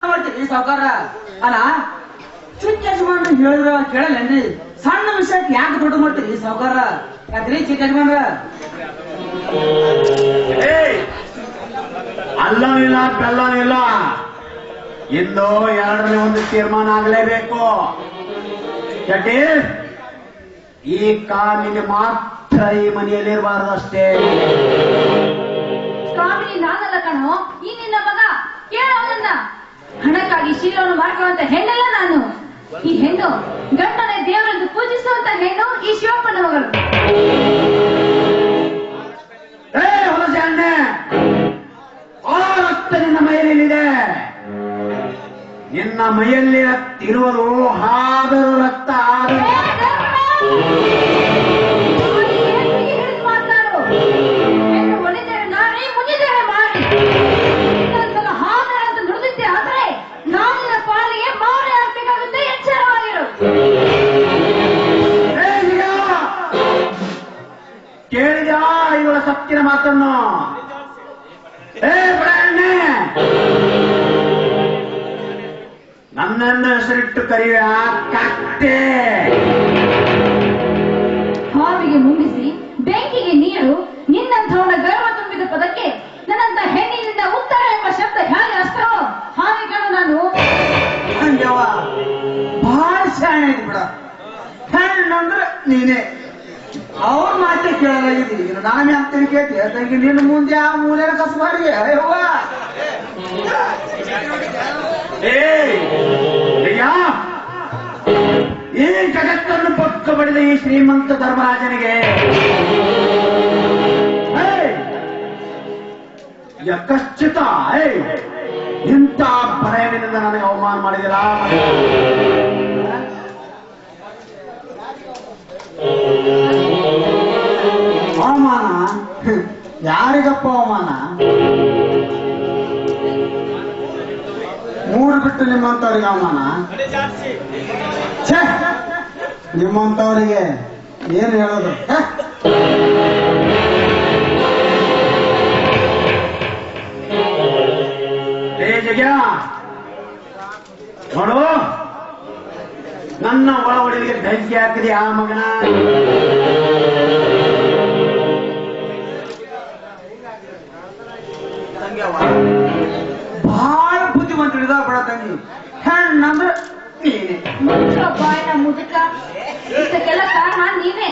ಮಾಡ್ತೀರಿ ಸಾವುಕಾರ ಅಲ್ಲ ಚಿಕ್ಕ ಯಜಮಾನ್ರು ಹೇಳಿದ್ರ ಕೇಳಲ್ಲೇನ್ರಿ ಸಣ್ಣ ವಿಷಯಕ್ಕೆ ಯಾಕೆ ದೊಡ್ಡ ಮಾಡ್ತೀರಿ ಸಾವುಕಾರ ಯಾಕ್ರಿ ಚಿಕ್ಕ ಯಜಮಾನ್ರ ಅಲ್ಲವಿಲ್ಲ ಬೆಲ್ಲವಿಲ್ಲ ಇಂದು ಎರಡರಲ್ಲಿ ಒಂದು ತೀರ್ಮಾನ ಆಗಲೇಬೇಕು ಚಟಿ ಈ ಕಾಮಿನಿ ಮಾತ್ರ ಈ ಮನೆಯಲ್ಲಿರಬಾರದು ಅಷ್ಟೇ ಕಾಮಿನಿ ನಾನಲ್ಲ ಕಣೋ ಈ ನಿನ್ನ ಮಗ ಕೇಳೋನನ್ನ ಹಣಕ್ಕಾಗಿ ಶೀಲವನ್ನು ಮಾಡ್ಕೊಳ್ಳುವಂತ ಹೆಣ್ಣಲ್ಲ ನಾನು ಈ ಹೆಣ್ಣು ಗಂಡನ ದೇವರೆಂದು ಪೂಜಿಸುವಂತ ಹೆಣ್ಣು ಈ ಶಿವಪ್ಪನ ಮಗಳು ಹೊಲಸೆ ಅಣ್ಣೆ ಆ ರಕ್ತ ನಿನ್ನ ಮೈಯಲ್ಲಿದೆ ನಿನ್ನ ಮೈಯಲ್ಲಿ ಇರುವುದು ಹಾದರು ರಕ್ತ ಮಾತಾಡು ಹೆಣ್ಣು ಒಲಿದೇವೆ ನಾನೇ ಮುಗಿದೇವೆ ಮಾಡಿ ಹಾಗೆ ಅಂತ ನುಡಿದಿದ್ದೆ ಆದ್ರೆ ನಾನಿನ ಪಾಲಿಗೆ ಮಾರೆ ಆಗ್ಬೇಕಾಗುತ್ತೆ ಎಚ್ಚರವಾಗಿರು ಕೇಳಿದ ಇವಳ ಸತ್ತಿನ ಮಾತನ್ನು ಬಡಣ್ಣೆ ನನ್ನನ್ನು ಹೆಸರಿಟ್ಟು ಕರೆಯುವ ಕತ್ತೆ ಹಾವಿಗೆ ಮುಂಗಿಸಿ ಬೆಂಕಿಗೆ ನೀರು ನಿನ್ನಂಥವನ ಗರ್ವ ತುಂಬಿದ ಪದಕ್ಕೆ ನನ್ನಂತ ಹೆಣ್ಣಿನಿಂದ ಉತ್ತರ ಎಂಬ ಶಬ್ದ ಹೇಗೆ ಅಷ್ಟವೋ ಹಾಗೆ ಕಣ ನಾನು ಹಂಗವ ಬಹಳ ಶಾಣೆ ಐತಿ ಬಿಡ ಹೆಣ್ಣಂದ್ರ ನೀನೇ ಅವ್ರ ಮಾತೆ ಕೇಳಲಾಗಿದ್ದೀರಿ ನಾನು ಅಂತ ಕೇಳ್ತೀಯ ತಂಗಿ ನಿನ್ನ ಮುಂದೆ ಆ ಮೂಲೆಯ ಕಸಬಾರಿಗೆ ಅಯ್ಯವ್ವ ಈ ಜಗತ್ತನ್ನು ಪಕ್ಕ ಬಡಿದ ಈ ಶ್ರೀಮಂತ ಧರ್ಮರಾಜನಿಗೆ ಯಕಶ್ಚಿತ ಇಂಥ ಭಯವಿನಿಂದ ನನಗೆ ಅವಮಾನ ಮಾಡಿದಿರಾ ಅವಮಾನ ಯಾರಿಗಪ್ಪ ಅವಮಾನ ಮೂರು ಬಿಟ್ಟು ನಿಮ್ಮಂತವ್ರಿಗೆ ಅವಮಾನ ಛೇ ನಿಮ್ಮಂತವರಿಗೆ ಏನು ಹೇಳೋದು ಜಗ್ಯ ನೋಡು ನನ್ನ ಒಳ ಒಳಗೆ ಧೈರ್ಯ ಹಾಕಿದೆ ಆ ಮಗನ ಬಹಳ ಬುದ್ಧಿವಂತರಿದ ಬಡ ತಂಗಿ ಹೆಣ್ಣಂದ್ರೆ ನೀನೆ ಬಾಯಿನ ಮುದುಕ ಇದಕ್ಕೆಲ್ಲ ಕಾರಣ ನೀವೇ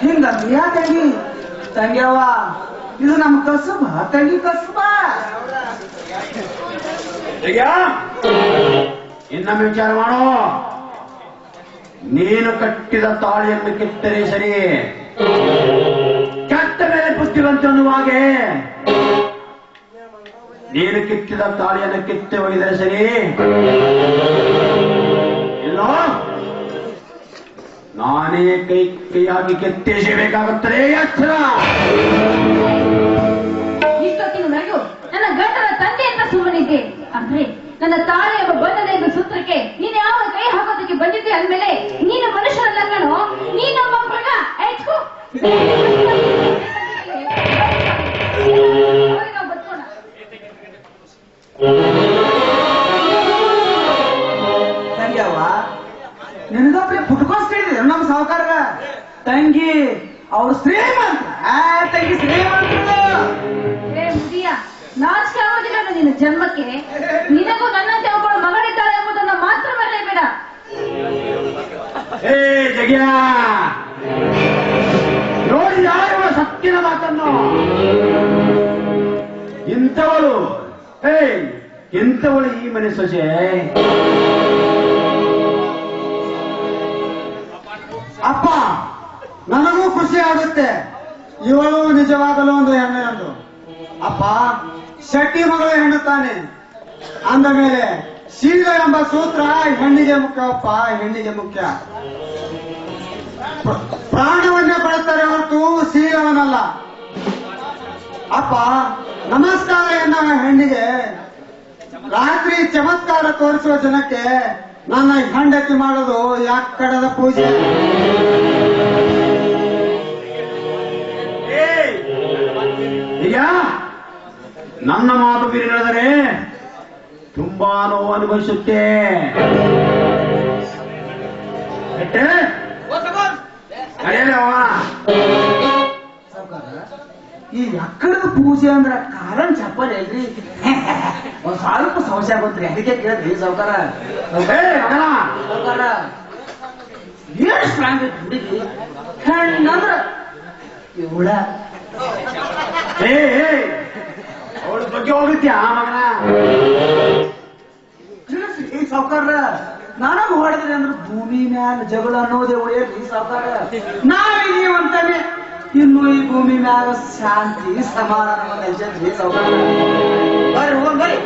ಹಿಂಗಂತ ಯಾ ತಂಗಿ ತಂಗ್ಯವ್ವ ಇದು ನಮ್ಮ ಕಸುಬ ತಂಗಿ ಕಸುಬ ಜಗ್ಯ ಇನ್ನೊಮ್ಮೆ ವಿಚಾರ ಮಾಡು ನೀನು ಕಟ್ಟಿದ ತಾಳಿಯನ್ನು ಕಿತ್ತರೆ ಸರಿ ಕೆಟ್ಟ ಮೇಲೆ ಬುದ್ಧಿವಂತ ಅನ್ನುವಾಗೆ ನೀನು ಕಿತ್ತಿದ ತಾಳಿಯನ್ನು ಕಿತ್ತೆ ಒಯ್ದರೆ ಸರಿ ಇಲ್ಲ ನಾನೇ ಕೈಯಾಗಿ ಕೆತ್ತಿಸಬೇಕಾಗುತ್ತದೆ ಎಚ್ಚರ ಇಷ್ಟೊತ್ತಿನವರೆಗೂ ನನ್ನ ಗಂಡನ ತಂದೆ ಅಂತ ಸುಮ್ಮನಿದ್ದೆ ಅಂದ್ರೆ ನನ್ನ ತಾಳೆ ಎಂಬ ಬಂಧನ ಎಂಬ ಸೂತ್ರಕ್ಕೆ ನೀನು ಯಾವ ಕೈ ಹಾಕೋದಕ್ಕೆ ಬಂದಿದ್ದೆ ಅಂದ್ಮೇಲೆ ನೀನು ಮನುಷ್ಯರಲ್ಲ ಕಣೋ ನೀನೊಬ್ಬ ಮೃಗ ಆಯ್ತು ಬದುಕೋಣ ತಂಗ್ಯವ್ವ ನಿನಗೊಬ್ರೆ ಪುಟ್ಕೋಸ್ತಿದ್ರು ನಮ್ಮ ಸಾವುಕಾರ ತಂಗಿ ಅವ್ರು ಶ್ರೀಮಂತ ತಂಗಿ ಶ್ರೀಮಂತರು ಮುದಿಯ ನಾಚಿಕೆ ಆಗೋದಿಲ್ಲ ನಿನ್ನ ಜನ್ಮಕ್ಕೆ ನಿನಗೂ ನನ್ನಂತೆ ಒಬ್ಬಳು ಮಗಳಿದ್ದಾಳೆ ಎಂಬುದನ್ನ ಮಾತ್ರ ಮರೆಯಬೇಡ ಜಗ್ಯ ನೋಡಿ ಯಾರುವ ಸತ್ತಿನ ಮಾತನ್ನು ಇಂಥವಳು ಇಂಥವಳು ಈ ಮನೆ ಸೊಸೆ ಅಪ್ಪ ನನಗೂ ಖುಷಿ ಆಗುತ್ತೆ ಇವಳು ನಿಜವಾಗಲು ಒಂದು ಹೆಣ್ಣು ಎಂದು ಅಪ್ಪ ಶೆಟ್ಟಿ ಮಗಳು ಹೆಣ್ಣು ತಾನೆ ಅಂದ ಮೇಲೆ ಶೀಲ ಎಂಬ ಸೂತ್ರ ಹೆಣ್ಣಿಗೆ ಮುಖ್ಯವಪ್ಪ ಹೆಣ್ಣಿಗೆ ಮುಖ್ಯ ಪ್ರಾಣವನ್ನೇ ಪಡುತ್ತಾರೆ ಹೊರತು ಶೀಲವನಲ್ಲ ಅಪ್ಪ ನಮಸ್ಕಾರ ಎನ್ನುವ ಹೆಣ್ಣಿಗೆ ರಾತ್ರಿ ಚಮತ್ಕಾರ ತೋರಿಸುವ ಜನಕ್ಕೆ ನನ್ನ ಹೆಂಡತಿ ಮಾಡೋದು ಯಾಕಡದ ಪೂಜೆ ಈಗ ನನ್ನ ಮಾತು ಬೀರಿ ನಡೆದರೆ ತುಂಬ ತುಂಬಾ ನೋವು ಅನುಭವಿಸುತ್ತೆ. ಈ ಎಕ್ಕಡದ ಪೂಜೆ ಅಂದ್ರ ಕಾರಣ ಚಪ್ಪಲ್ ಎಲ್ರಿ ಒಂದ್ ಸ್ವಲ್ಪ ಸಮಸ್ಯೆ ಬಂತ್ರಿ ಅದಕ್ಕೆ ಕೇಳ್ರಿ ಸಾವ್ಕಾರ. ಸಾವ್ಕಾರ ಏನ್ ಸ್ಟ್ರಾಂಗ್ ಐತಿ ಹುಡುಗಿ ಹೆಣ್ಣಂದ್ರ ಇವಳ ಅವಳ ಬಗ್ಗೆ ಹೋಗುತ್ತೆ ಆ ಮಗನ. ಈ ಸಾವ್ಕಾರ ನಾನ ಹೊಡೆದ್ರಿ ಅಂದ್ರ ಭೂಮಿ ಮ್ಯಾಲ ಜಗಳ ಅನ್ನೋದೇ ಉಳಿಯಲ್ರಿ ಸಾವ್ಕಾರ. ನಾವಿದೀವಂತಾನೆ ಇನ್ನು ಈ ಭೂಮಿ ಮ್ಯಾಲ ಶಾಂತಿ ಸಮಾಧಾನ ನೆಲೆಸೈತ್ರಿ ಸಾವ್ಕಾರ. ಬರ್ರಿ ಹೋಗೋಣ ಬರ್ರಿ.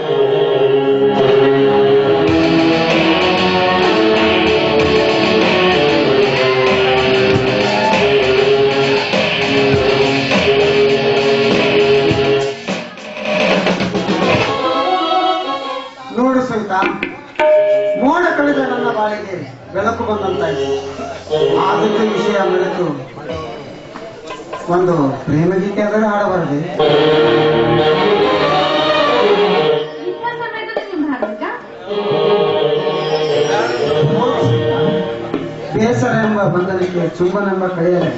ನೋಡು ಸವಿತಾ, ಮೋಡ ಕಳೆದ ನನ್ನ ಬಾಳಿಗೆ ಬೆಳಕು ಬಂದಂತಾಗಿದೆ. ಆದಕ್ಕೆ ವಿಷಯ ಬೆಳೆದು ಒಂದು ಪ್ರೇಮ ಗೀತೆ ಅದನ್ನು ಹಾಡಬಾರದೆ? ಇಂಥ ಸಮಯದಲ್ಲಿ ನೀವು ಹಾಡ್ಬೇಕಾ? ಬೇಸರ ಎಂಬ ಬಂಧನಕ್ಕೆ ಚುಂಬನೆಂಬ ಕಳೆಯಲ್ಲ.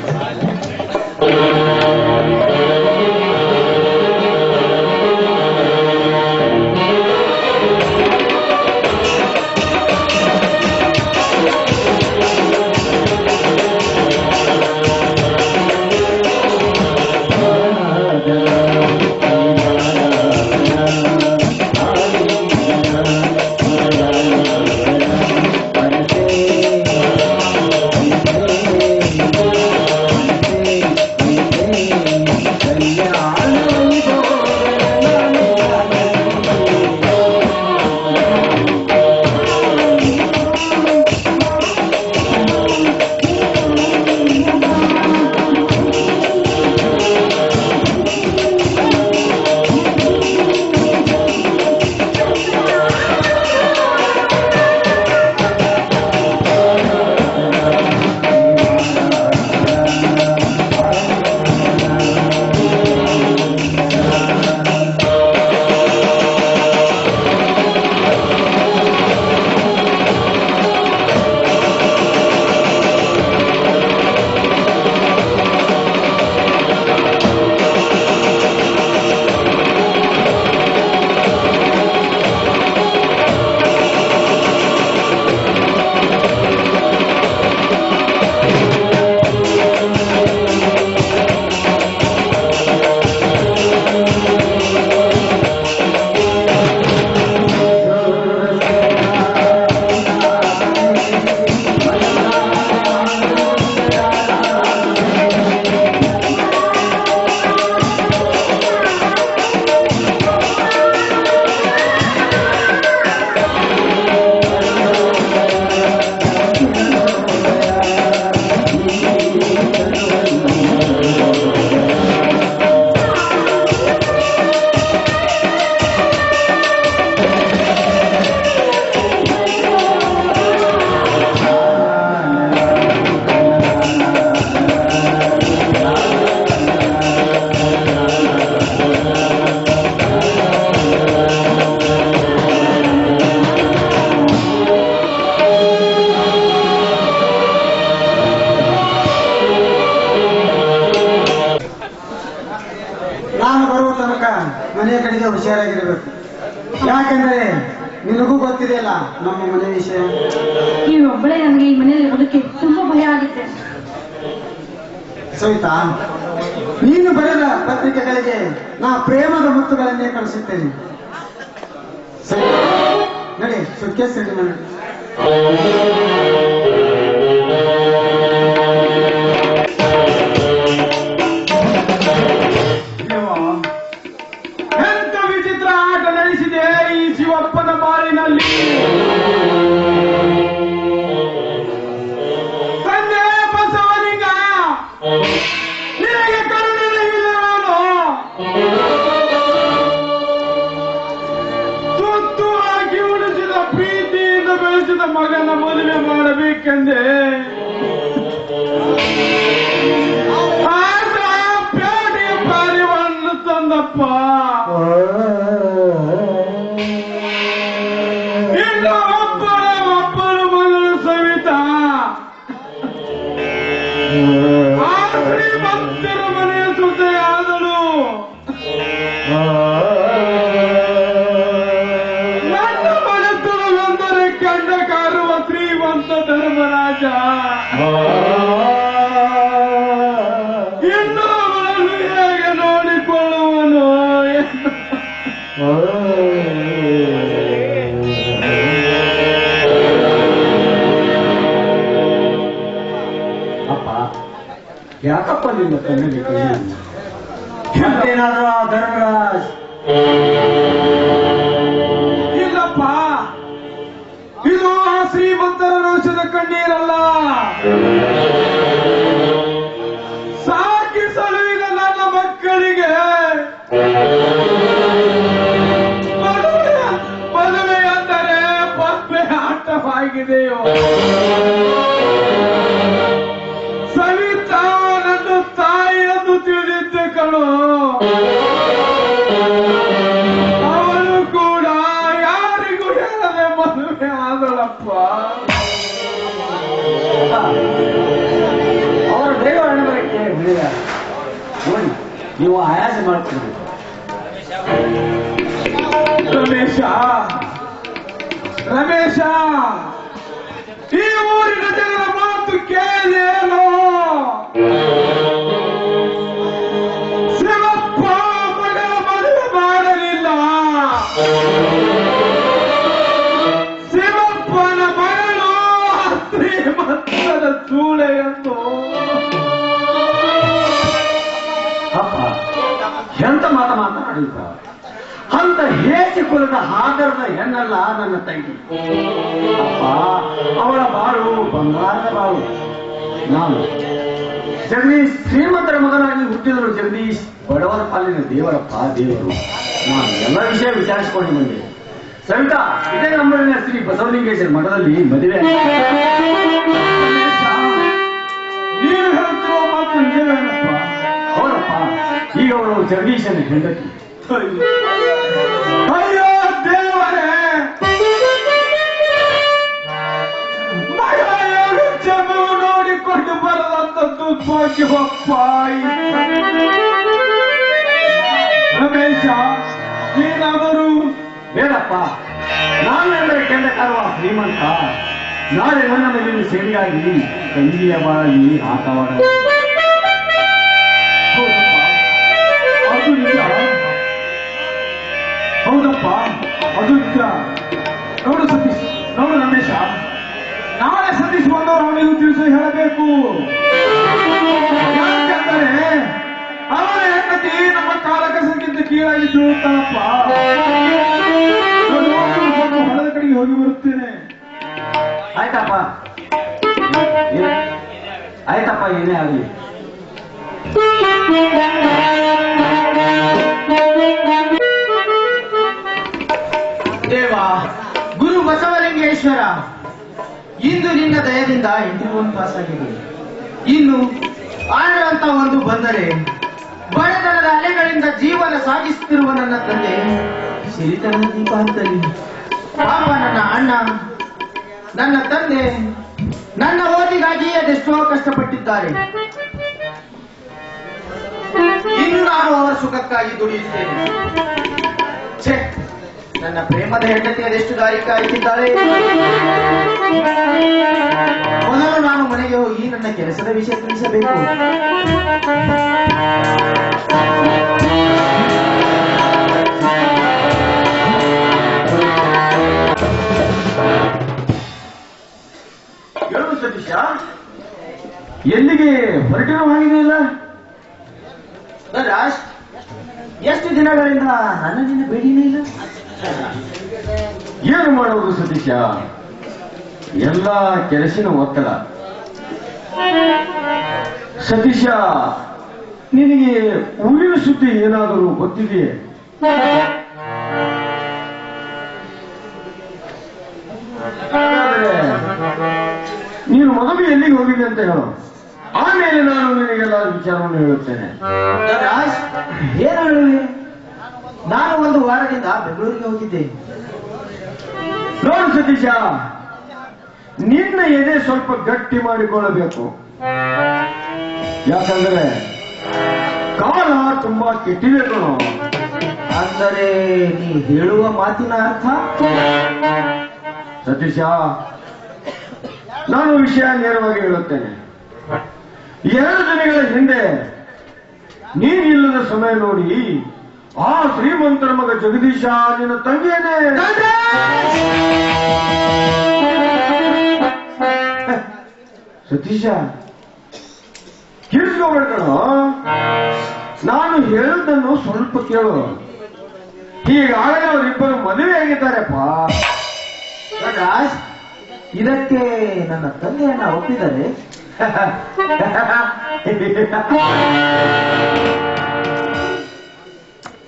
ಮನೆಯ ಕಡೆಗೆ ಹುಷಾರಾಗಿರ್ಬೇಕು. ಯಾಕೆಂದ್ರೆ ನಿನಗೂ ಗೊತ್ತಿದೆಯಲ್ಲ ನಮ್ಮ ಮನೆ ವಿಷಯ. ನೀವೊಬ್ಬಳೇ ನನಗೆ ಈ ಮನೆಯಲ್ಲಿ ಇರೋದಕ್ಕೆ ತುಂಬಾ ಭಯ ಆಗುತ್ತೆ. ಸವಿತಾ, ನೀನು ಬರೆದ ಪತ್ರಿಕೆಗಳಿಗೆ ನಾ ಪ್ರೇಮದ ಮುತ್ತುಗಳನ್ನೇ ಕಳಿಸುತ್ತೇನೆ. ಸರಿ, ನಡಿ ಸುಟ್ಕೇಸ್ ರೆಡಿ ಮಾಡಿ. ಎಂತ ವಿಚಿತ್ರ ಆಟ ನಡೆಸಿದೆ ಈ ಶಿವಪ್ಪನ ಬಾಳಿನಲ್ಲಿ. ತಂದೆ ಬಸವಲಿಂಗ, ನಿನಗೆ ಕರುಣೆ ಇಲ್ಲ. ನಾನು ತುತ್ತು ಹಾಕಿ ಉಳಿಸಿದ ಪ್ರೀತಿಯಿಂದ ಬೆಳೆಸಿದ ಮಗನ ಮದುವೆ ಮಾಡಬೇಕೆಂದೇ ಪೇಟೆಯ ಪಾರಿವಾಳ 爸。ಇನ್ನು ಒಬ್ಬಳು ಮಗಳು ಸವಿತಾ ಆ ಶ್ರೀಮಂತರ ಮನೆಯ ಸುದ್ದಿಯಾದಳು. ನನ್ನ ಮನಸ್ಸು ಕಂಡ ಕಾರುವ ಶ್ರೀಮಂತ ಧರ್ಮರಾಜ ಇನ್ನು ಅವಳನ್ನು ಹೇಗೆ ನೋಡಿಕೊಳ್ಳುವನು ಎಂದು ಅಪ್ಪ ಯಾಕಪ್ಪ ನಿನ್ನ ಕಣ್ಣಿಗೆ ಮತ್ತೇನಾದ್ರೂ ಆ ಧರ್ಮರಾಜ್ ಇಲ್ಲಪ್ಪ, ಇದು ಆ ಶ್ರೀಮಂತರ ರೋಷದ ಕಣ್ಣೀರಲ್ಲ. ಸಾಕಿ ಸಲುವಿದ ನನ್ನ ಮಕ್ಕಳಿಗೆ ಮದುವೆ ಅಂದರೆ ಪದ್ಮೆ ಆಟವಾಗಿದೆಯೋ. ಸವಿತಾ ನನ್ನ ತಾಯಿಯನ್ನು ತಿಳಿದಿದ್ದೆ ಕಣೋ. ಅವಳು ಕೂಡ ಯಾರಿಗೂ ಹೇಳದೆ ಮದುವೆ ಆದಳಪ್ಪ. ಅವರ ದೈವ ಹಣಬರಕ್ಕೆ ಹೇಳಿದ್ದಾರೆ ನೋಡಿ, ನೀವು ಆಯಾಸ ಮಾಡ್ತೀರಿ. ರಮೇಶ, ಈ ಊರಿನ ಜನರ ಮಾತು ಕೇಳೇನು? ಶಿವಪ್ಪ ಮಗಳ ಮದುವೆ ಮಾಡಲಿಲ್ಲ. ಶಿವಪ್ಪನ ಮಗಳು ಶ್ರೀಮಂತರ ಸೂಳೆ ಎಂದು. ಅಪ್ಪ ಎಂತ ಮಾತನಾಡಿದ ಅಂತ ಹೇಸಿ ಕುಲದ ಹಾದರದ ಹೆಣ್ಣಲ್ಲ ನನ್ನ ತಂಗಿ. ಅಪ್ಪ ಅವಳ ಬಾಳು ಬಂಗಾರದ ಬಾಳು. ನಾನು ಜಗದೀಶ್ ಶ್ರೀಮಂತರ ಮಗನಾಗಿ ಹುಟ್ಟಿದರು. ಜಗದೀಶ್ ಬಡವರ ಪಾಲಿನ ದೇವರಪ್ಪ ದೇವರು. ನಾನು ಎಲ್ಲ ವಿಷಯ ವಿಚಾರಿಸಿಕೊಂಡು ಬಂದೆ. ಸವಿತಾ ಇದೇ ನಮ್ಮೂರಿನ ಶ್ರೀ ಬಸವಲಿಂಗೇಶ್ವರ ಮಠದಲ್ಲಿ ಮದುವೆ. ನೀನು ಹೇಳ್ತಿರೋ ಮಾತು ನಿಜವೇನಪ್ಪ? ಹೌದಪ್ಪ, ಈಗ ಅವಳು ಜಗದೀಶನ ಹೆಂಡತಿ. ಅಯ್ಯೋ ದೇವರೇ, ಮಗಳು ಜಮು ನೋಡಿಕೊಂಡು ಬರದಂತದ್ದು ಭಾಗ್ಯವಪ್ಪ. ರಮೇಶ, ನೀನಾದರೂ ಬೇಡಪ್ಪ, ನಾನು ಎಂದರೆ ಕೆಂಡ ಕಾರುವ ಶ್ರೀಮಂತ. ನಾಳೆ ನನ್ನ ಮದುವೆ ಸೇರಿಯಾಗಿ ತಂಗಿಯ ಬಾಳಲ್ಲಿ ಆಟವಾಡ. ಅದು ನಿಜ. ಹೌದಪ್ಪ, ಅದು ನಿಜ. ನೋಡು ಸತೀಶ್, ನೋಡು ರಮೇಶ, ನಾಳೆ ಸತೀಶ್ ಬಂದವರು ಅವನಿಗೂ ತಿಳಿಸಿ ಹೇಳಬೇಕು. ಯಾಕೆಂದರೆ ಅವರ ಹೆಂಡತಿ ನಮ್ಮ ಕಾಲಕಸಕ್ಕಿಂತ ಕೀಳಾಗಿ ತಿಳುತ್ತಾಳಪ್ಪ. ಸ್ವಲ್ಪ ಹೊಲದ ಕಡೆಗೆ ಹೋಗಿ ಬರುತ್ತೇನೆ. ಆಯ್ತಪ್ಪ, ಆಯ್ತಪ್ಪ, ಏನೇ ಆಗಲಿ. ದೇವ ಗುರು ಬಸವಲಿಂಗೇಶ್ವರ, ಇಂದು ನಿನ್ನ ದಯದಿಂದ ಇಂಟರ್ವ್ಯೂ ಪಾಸ್ ಆಗಿದೆ. ಇನ್ನು ಆಳಂತ ಒಂದು ಬಂದರೆ ಬಡತನದ ಅಲೆಗಳಿಂದ ಜೀವನ ಸಾಗಿಸುತ್ತಿರುವ ನನ್ನ ತಂದೆ ಸಿರಿತನದ ದೀಪ ಹತ್ತಲಿ. ಪಾಪ ನನ್ನ ಅಣ್ಣ, ನನ್ನ ತಂದೆ ನನ್ನ ಓದಿಗಾಗಿ ಅದೆಷ್ಟೋ ಕಷ್ಟಪಟ್ಟಿದ್ದಾರೆ. ಇನ್ನು ನಾನು ಅವರ ಸುಖಕ್ಕಾಗಿ ದುಡಿಯುತ್ತೇನೆ. ಛೆ, ನನ್ನ ಪ್ರೇಮದ ಹೆಂಡತಿ ಅದೆಷ್ಟು ದಾರಿ ಕಾಯುತ್ತಿದ್ದಾಳೆ. ಮೊದಲು ನಾನು ಮನೆಗೆ ಹೋಗಿ ನನ್ನ ಕೆಲಸದ ವಿಷಯ ತಿಳಿಸಬೇಕು. ಹೇಳು ಸತೀಶ, ಎಲ್ಲಿಗೆ ಹೊರಟಿರೋ ಹಾಗಿದೆಯಲ್ಲ? ರಾಜ್, ಎಷ್ಟು ದಿನಗಳಿಂದ ನನ್ನ ನಿನ್ನ ಭೇಟಿನೇ ಇಲ್ಲ. ಏನು ಮಾಡುವುದು ಸತೀಶ, ಎಲ್ಲ ಕೆಲಸಿನ ಒತ್ತಡ. ಸತೀಶ, ನಿನಗೆ ಊರಿನ ಸುದ್ದಿ ಏನಾದರೂ ಗೊತ್ತಿದೆಯೇ? ಹಾಗಾದರೆ ನೀನು ಮೊದಲು ಎಲ್ಲಿಗೆ ಹೋಗಿದ್ದೆ ಅಂತ ಹೇಳು, ಆಮೇಲೆ ನಾನು ನಿನಗೆಲ್ಲ ವಿಚಾರವನ್ನು ಹೇಳುತ್ತೇನೆ. ರಾಜ್, ಏನು ಹೇಳುವೆ? ನಾನು ಒಂದು ವಾರದಿಂದ ಬೆಂಗಳೂರಿಗೆ ಹೋಗಿದ್ದೆ. ನೋಡು ಸತೀಶ, ನಿನ್ನ ಎದೆ ಸ್ವಲ್ಪ ಗಟ್ಟಿ ಮಾಡಿಕೊಳ್ಳಬೇಕು. ಯಾಕಂದ್ರೆ ಕಾಲ ತುಂಬಾ ಕೆಟ್ಟಿದೆ ಕಣೋ. ಅಂದರೆ ನೀ ಹೇಳುವ ಮಾತಿನ ಅರ್ಥ? ಸತೀಶ, ನಾನು ವಿಷಯ ನೇರವಾಗಿ ಹೇಳುತ್ತೇನೆ. 2 ದಿನಗಳ ಹಿಂದೆ ನೀನಿಲ್ಲದ ಸಮಯ ನೋಡಿ ಆ ಶ್ರೀಮಂತರ ಮಗ ಜಗದೀಶ ನಿನ್ನ ತಂಗಿಯೇ ಸತೀಶ, ಕಿರ್ಸ್ಕೋಬೇಕಣೋ. ನಾನು ಹೇಳಿದ್ದನ್ನು ಸ್ವಲ್ಪ ಕೇಳು. ಹೀಗಾಗಲೇ ಅವರಿಬ್ಬರು ಮದುವೆ ಆಗಿದ್ದಾರೆಪ್ಪ. ರಾಜ್, ಇದಕ್ಕೆ ನನ್ನ ತಂದೆಯನ್ನ ಒಪ್ಪಿದರೆ?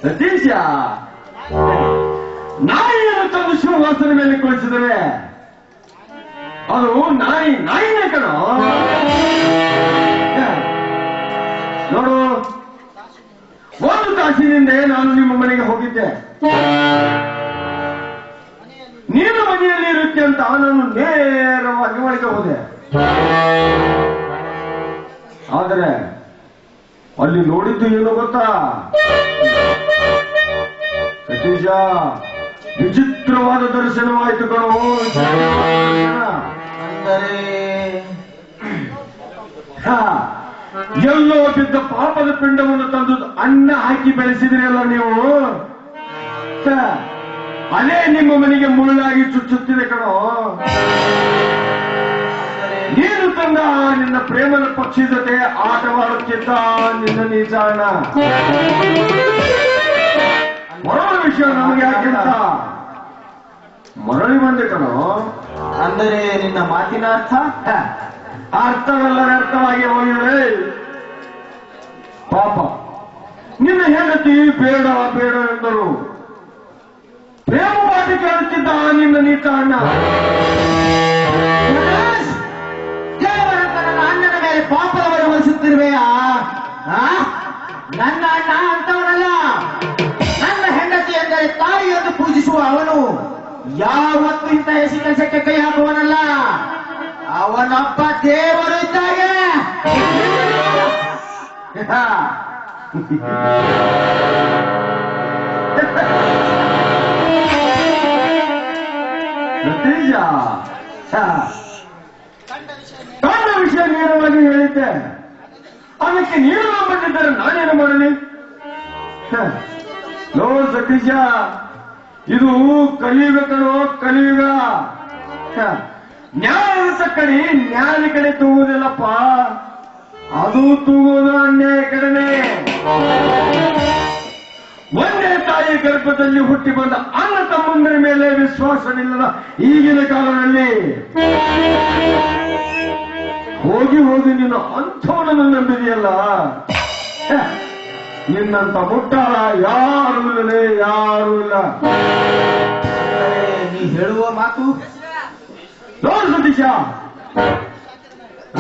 ಸತೀಶ, ನಾಯಿಯನ್ನು ತಂದು ಶಿವವಾಸನ ಮೇಲೆ ಕುಳಿಸಿದರೆ ಅದು ನಾಯಿನೇ ಕಣೋ. ನೋಡು, 1 ತಾಸಿನಿಂದ ನಾನು ನಿಮ್ಮ ಮನೆಗೆ ಹೋಗಿದ್ದೆ. ನೀನು ಮನೆಯಲ್ಲಿ ಇರುತ್ತೆ ಅಂತ ನಾನು ನೇರವಾಗಿ ಒಳಗೆ ಹೋದೆ. ಆದರೆ ಅಲ್ಲಿ ನೋಡಿದ್ದು ಏನು ಗೊತ್ತಾ ಸತೀಶ? ವಿಚಿತ್ರವಾದ ದರ್ಶನವಾಯಿತು ಕಣೋ. ಅಂದರೆ ಎಲ್ಲೋ ಬಿದ್ದ ಪಾಪದ ಪಿಂಡವನ್ನು ತಂದು ಅನ್ನ ಹಾಕಿ ಬೆಳೆಸಿದ್ರಲ್ಲ ನೀವು, ಅದೇ ನಿಮ್ಮ ಮನೆಗೆ ಮುಳ್ಳಾಗಿ ಚುಚ್ಚುತ್ತಿದೆ ಕಣೋ. ನೀನು ತಂದ ನಿನ್ನ ಪ್ರೇಮದ ಪಕ್ಷಿ ಜೊತೆ ಆಟವಾಡುತ್ತಿದ್ದ ನಿನ್ನ ನೀಚಾಣ. ಮರಳ ವಿಷಯ ನಮಗೆ ಯಾಕೆಂತ ಮರಳಿ ಬಂದೆ ಕಣೋ. ಅಂದರೆ ನಿನ್ನ ಮಾತಿನ ಅರ್ಥ? ಅರ್ಥವೆಲ್ಲ ವ್ಯರ್ಥವಾಗಿ ಹೋಗಿದೆ. ಪಾಪ ನಿನ್ನ ಹೆಂಡತಿ ಬೇಡ ಬೇಡ ಎಂದರು. ಪ್ರೇಮ ಪಾಠ ಕೇಳುತ್ತಿದ್ದ ನಿನ್ನ ನೀತ ಅಣ್ಣ. ದೇವರಂತ ನನ್ನ ಅಣ್ಣನ ಮೇಲೆ ಪಾಪದವರು ವಹಿಸುತ್ತಿರುವೆಯಾ? ನನ್ನ ಅಣ್ಣ ಅಂತವನಲ್ಲ. ನನ್ನ ಹೆಂಡತಿ ಎಂದರೆ ತಾಯಿ ಎಂದು ಪೂಜಿಸುವ ಅವನು ಯಾವತ್ತೂ ಇಂಥ ಎಸಿ ಕೆಲಸಕ್ಕೆ ಕೈ ಹಾಕುವನಲ್ಲ. ಅವನೊಬ್ಬ ದೇವರು ಇದ್ದಾಗೆ. ಸತೀಶ, ತನ್ನ ವಿಷಯ ನೇರವಾಗಿ ಹೇಳಿದ್ದೆ. ಅದಕ್ಕೆ ನೀನು ಬಂದಿದ್ದರೆ ನಾನೇನು ಮಾಡಲಿ? ನೋ ಸತೀಶ, ಇದು ಕಲಿಯುಗ ಕಣೋ, ಕಲಿಯುಗ. ನ್ಯಾಯದ ಕಡೆ ನ್ಯಾಯ ಕಡೆ ತೂಗುವುದಿಲ್ಲಪ್ಪ, ಅದು ತೂಗುವುದು ಅನ್ಯಾಯ ಕಡೆನೆ. ಒಂದೇ ತಾಯಿ ಗರ್ಭದಲ್ಲಿ ಹುಟ್ಟಿ ಬಂದ ಅಣ್ಣ ತಮ್ಮಂದರ ಮೇಲೆ ವಿಶ್ವಾಸವಿಲ್ಲದ ಈಗಿನ ಕಾಲದಲ್ಲಿ ಹೋಗಿ ಹೋಗಿ ನೀನು ಅಂಥವನನ್ನು ನಂಬಿದೆಯಲ್ಲ. ನಿನ್ನಂತ ಮುಟ್ಟಾಳ ಯಾರೂ ಇಲ್ಲಲೇ, ಯಾರೂ ಇಲ್ಲ. ನೀ ಹೇಳುವ ಮಾತು ನೋಡು ಸತೀಶ,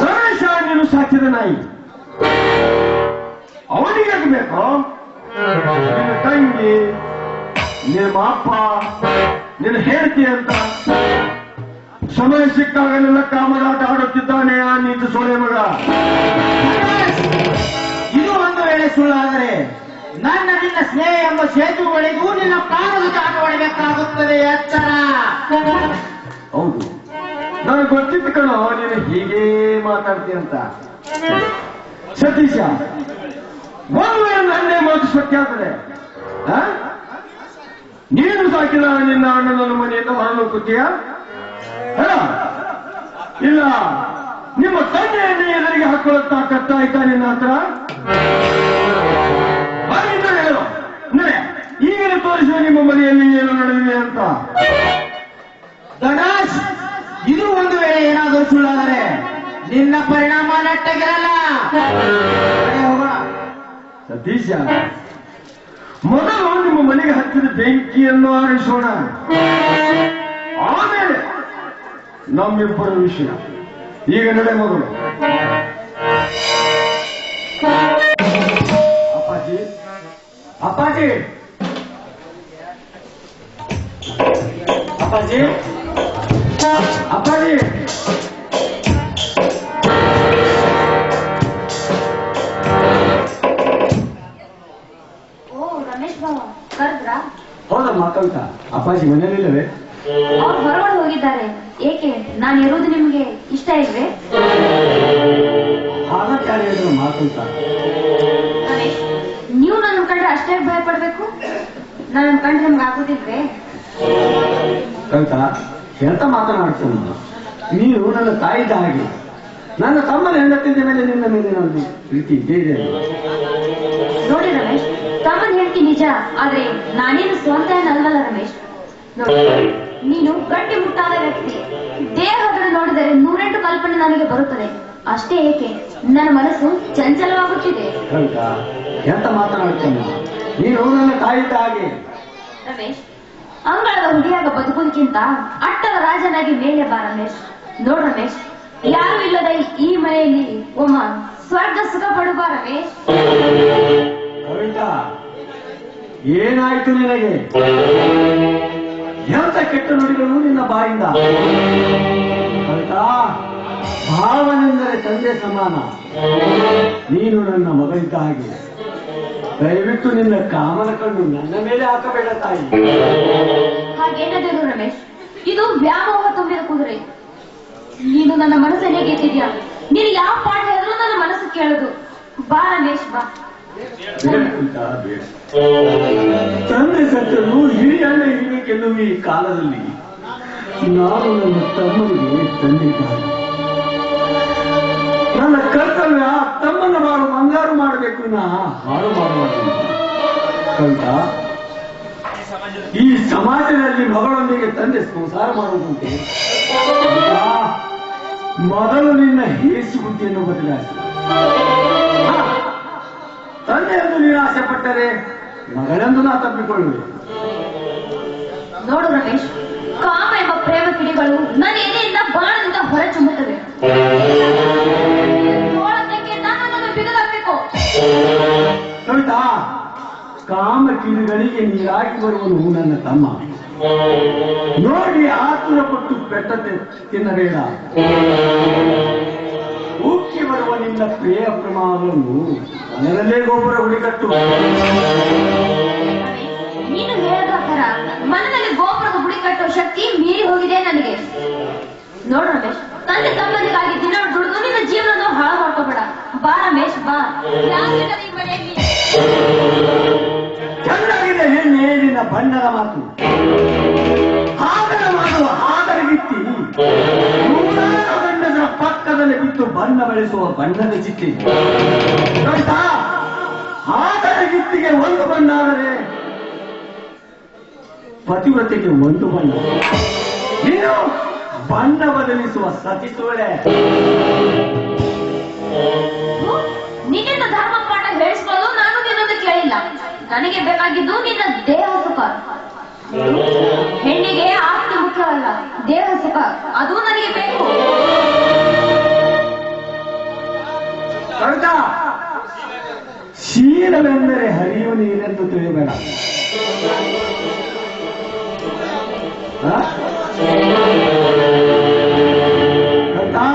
ರಮೇಶ ನೀನು ಸಾಕಿದ ನಾಯಿ, ಅವನಿಗೆ ಬೇಕು. ನಿನ್ನ ತಂಗಿ, ನಿಮ್ಮ ಅಪ್ಪ, ನಿನ್ನ ಹೆಂಡತಿ ಅಂತ ಸಮಯ ಸಿಕ್ಕಾಗಲೆಲ್ಲ ಕಾಮರಾಟ ಆಡುತ್ತಿದ್ದಾನೆ ಆ ನೀಚ ಸೊಳೆ ಮಗ. ಇದು ಒಂದು ವೇಳೆ ಸುಳ್ಳಾದರೆ ನನ್ನ ನಿನ್ನ ಸ್ನೇಹ ಎಂಬ ಸೇತುವೆಗಳಿಗೂ ನಿನ್ನ ಪ್ರಾಣದ ಜಾಗ ಹೊಡಬೇಕಾಗುತ್ತದೆ. ಎಚ್ಚರ. ಹೌದು, ನನಗೆ ಗೊತ್ತಿತ್ತು ಕಣೋ ನೀನು ಹೀಗೇ ಮಾತಾಡ್ತೀಯಂತ. ಸತೀಶ, ಒಂದು ವೇಳೆ ನನ್ನೇ ಮಾತು ಸತ್ಯ ಆದರೆ ನೀನು ಸಾಕಿದ ನಿನ್ನ ಅಣ್ಣನ ಮನೆಯಿಂದ ಹೊರನುಗ್ಗುತ್ತೀಯ? ಇಲ್ಲ, ನಿಮ್ಮ ತಂದೆಯನ್ನೇ ಎದುರಿಗೆ ಹಾಕೊಳ್ಳುತ್ತ ಕತ್ತಾಯ್ತಾ ನಿನ್ನ ಹತ್ರ? ಹಾಗಿದ್ದ ಹೇಳು, ಈಗಲೇ ತೋರಿಸುವ ನಿಮ್ಮ ಮನೆಯಲ್ಲಿ ಏನು ನಡೆದಿದೆ ಅಂತ. ಗಣೇಶ್, ಇದು ಒಂದು ವೇಳೆ ಏನಾದರೂ ಸುಳ್ಳಾದರೆ ನಿನ್ನ ಪರಿಣಾಮ ನೆಟ್ಟಗಿರಲ್ಲ. ಹೋಗೋಣ. ಸತೀಶ, ಮೊದಲು ನಿಮ್ಮ ಮನೆಗೆ ಹಚ್ಚಿದ ಬೆಂಕಿಯನ್ನು ಆರಿಸೋಣ, ಆಮೇಲೆ ನಮ್ಮಿಬ್ಬರ ವಿಷಯ. ಈಗ ನಡೆ ಮೊದಲು. ಅಪ್ಪಾಜಿ, ಅಪ್ಪಾಜಿ, ಅಪ್ಪಾಜಿ, ಅಪ್ಪಾಜಿ ಓ ರಮೇಶ್ ಬಾವ ಕರೆದ್ರಾ? ಹೌದಮ್ಮ ಕವಿತಾ, ಅಪ್ಪಾಜಿ ಮನೇಲಿಲ್ಲವೇ? ಅವ್ರು ಹೊರಗಡೆ ಹೋಗಿದ್ದಾರೆ. ಏಕೆ, ನಾನು ಇರೋದು ನಿಮ್ಗೆ ಇಷ್ಟ ಇಲ್ವೇ? ಹಾಗಂತ ಯಾರು ಹೇಳಿದ್ರು ಮಾತಂತ? ರಮೇಶ್, ನೀವು ನನ್ನ ಕಂಡ್ರೆ ಅಷ್ಟೇ ಭಯ ಪಡ್ಬೇಕು? ನನ್ನ ಕಂಡ್ರೆ ನಿಮ್ಗೆ ಆಗೋದಿಲ್ವೇ? ಕವಿತಾ, ಎಂತ ಮಾತನಾಡ್ತೀನಿ? ನೀನು ನನ್ನ ತಾಯಿದ ಹಾಗೆ. ನನ್ನ ತಮ್ಮನ ಹೆಂಡತಿದ್ದ ಮೇಲೆ ನಿನ್ನ ಮೇಲೆ ನಾನು ಪ್ರೀತಿ ಇದ್ದೇ ಇದೆ. ನೋಡಿ ರಮೇಶ್, ತಮ್ಮನ್ ಹೇಳ್ತಿ ನಿಜ, ಆದ್ರೆ ನಾನೇನು ಸ್ವಂತ ಏನಲ್ವಲ್ಲ ರಮೇಶ್. ನೋಡಿ, ನೀನು ಗಟ್ಟಿ ಮುಟ್ಟಾದ ವ್ಯಕ್ತಿ. ದೇಹಗಳು ನೋಡಿದರೆ 108 ಕಲ್ಪನೆ ನನಗೆ ಬರುತ್ತದೆ. ಅಷ್ಟೇ ಏಕೆ, ನನ್ನ ಮನಸ್ಸು ಚಂಚಲವಾಗುತ್ತಿದೆ. ಕವಿತಾ, ಎಂತ ಮಾತನಾಡ್ತೀನಿ? ನೀನು ನನ್ನ ತಾಯಿದ ಹಾಗೆ. ರಮೇಶ್, ಅಂಗಳದ ಹುಡಿಯಾಗ ಬದುಕುವುದಕ್ಕಿಂತ ಅಟ್ಟದ ರಾಜನಾಗಿ ಮೇಲೆ ಬಾ ರಮೇಶ್. ನೋಡ್ ರಮೇಶ್, ಯಾರು ಇಲ್ಲದ ಈ ಮನೆಯಲ್ಲಿ ಒಮ್ಮ ಸ್ವರ್ಗ ಸುಖ ಪಡುವ ರಮೇಶ್. ಕವಿತಾ, ಏನಾಯ್ತು ನಿನಗೆ? ಎಂತ ಕೆಟ್ಟ ನುಡಿಗಳು ನಿನ್ನ ಬಾಯಿಂದ? ಕವಿತಾ, ಭಾವನೆಂದರೆ ತಂದೆ ಸಮಾನ. ನೀನು ನನ್ನ ಮಗಳಿದ್ದ ಹಾಗೆ. ದಯವಿಟ್ಟು ನಿನ್ನ ಕಾಮನ ಕಣ್ಣು ನನ್ನ ಮೇಲೆ ಹಾಕಬೇಡ ತಾಯಿ. ಹಾಗೇನದೇನು ರಮೇಶ್, ಇದು ವ್ಯಾಮೋಹ ತುಂಬಿದ ಕುದುರೆ. ನೀನು ನನ್ನ ಮನಸ್ಸನ್ನೇ ಗೆದ್ದಿದ್ಯಾ. ನೀನು ಯಾವ ಪಾಠ ಹೇಳಿದ್ರು ನನ್ನ ಮನಸ್ಸು ಕೇಳುದು. ಬಾ ರಮೇಶ್, ಬಾ. ಬೇಡ ಕವಿತಾ, ಬೇಡ. ತಂದೆ ಸತ್ತರು ಹಿರಿಯಣ್ಣ ಇರಬೇಕೆನ್ನುವ ಈ ಕಾಲದಲ್ಲಿ ನಾನು ನನ್ನ ತಮ್ಮನಿಗೆ ತಂದೆ ಇದ್ದಾರೆ. ನನ್ನ ಕರ್ತವ್ಯ ತಮ್ಮನ್ನು ಬಂಗಾರು ಮಾಡಬೇಕು, ಹಾಳು ಮಾಡಬಾರದು. ಕವಿತಾ, ಈ ಸಮಾಜದಲ್ಲಿ ಮಗಳೊಂದಿಗೆ ತಂದೆ ಸಂಸಾರ ಮಾಡುವುದಂತೆ. ಮೊದಲು ನಿನ್ನ ಹೇಸಿ ಬುದ್ಧಿಯನ್ನು ಬದಲಾಯಿಸಿ. ತಂದೆಯೆಂದು ನೀನು ಆಸೆ ಪಟ್ಟರೆ ಮಗಳೆಂದು ನಾ ತಪ್ಪಿಕೊಳ್ಳುವೆ. ನೋಡು ರಮೇಶ್, ಕಾಮ ಎಂಬ ಪ್ರೇಮ ಕಿಡಿಗಳು ನನ್ನ ಎದೆಯಿಂದ ಬಾಣದಿಂದ ಹೊರಚುಮ್ಮುತ್ತವೆ. ನನ್ನನ್ನು ಬಿಗದಾಗಬೇಕು. ಕವಿತಾ, ಕಾಮ ಕಿಡಿಗಳಿಗೆ ನೀರಾಗಿ ಬರುವನು ನನ್ನ ತಮ್ಮ. ನೋಡಿ ಆತುರ ಪಟ್ಟು ಪೆಟ್ಟತೆ ತಿನ್ನಬೇಡ. ಉಕ್ಕಿ ಬರುವ ನಿನ್ನ ಪ್ರಿಯ ಪ್ರಮಾಣವನ್ನು ಮನೆಯಲ್ಲೇ ಗೋಪುರ ಹುಡಿಕಟ್ಟು. ನೀನು ಹೇಳಿದ ಪ್ರಕಾರ ಮನದಲ್ಲಿ ಗೋಪುರದ ಗುಡಿ ಕಟ್ಟುವ ಶಕ್ತಿ ಮೀರಿ ಹೋಗಿದೆ ನನಗೆ. ನೋಡು ರಮೇಶ್, ತಂದೆ ತಮ್ಮನಿಗಾಗಿ ದಿನ ದುಡಿದು ನಿನ್ನ ಜೀವನ ಹಾಳು ಮಾಡ್ಕೋಬೇಡ. ಬಾ ರಮೇಶ್, ಬಾ. ಯಾರಿಲ್ಲ ಈ ಮನೆಯಲ್ಲಿ. ಚೆನ್ನಾಗಿದೆ ಹೆಣ್ಣೆ ನಿನ್ನ ಬಣ್ಣದ ಮಾತು. ಆದರ ಮಾಡುವ ಆದರ ಗಿತ್ತಿ ನೂರಾರು ಗಂಡಸರ ಪಕ್ಕದಲ್ಲಿ ಬಿಟ್ಟು ಬಣ್ಣ ಬೆಳೆಸುವ ಬಣ್ಣದ ಚಿತ್ತಿ. ಕವಿತಾ, ಆದರ ಗಿತ್ತಿಗೆ ಒಂದು ಬಣ್ಣ ಆದರೆ ಪತಿವ್ರತೆಗೆ ಒಂದು ಬಣ್ಣ. ನೀನು ಬಣ್ಣ ಬದಲಿಸುವ ಸತಿಸೋಳೆ. ನಿನ್ನಿಂದ ಧರ್ಮ ಪಾಠ ಹೇಳಿಸ್ಕೊಳ್ಳೋದು ನಾನು ನಿನ್ನನ್ನು ಕೇಳಿಲ್ಲ. ನನಗೆ ಬೇಕಾಗಿದ್ದು ನಿನ್ನ ದೇಹ ಸುಖ. ಹೆಣ್ಣಿಗೆ ಆಸ್ತಿ ಮುಖ್ಯವಲ್ಲ, ದೇಹ ಸುಖ ಅದು ನನಗೆ ಬೇಕು. ಕವಿತಾ, ಶೀಲವೆಂದರೆ ಹರಿಯುವ ನೀರೆಂದು ತಿಳಿಯಬೇಡ. ಕವಿತಾ,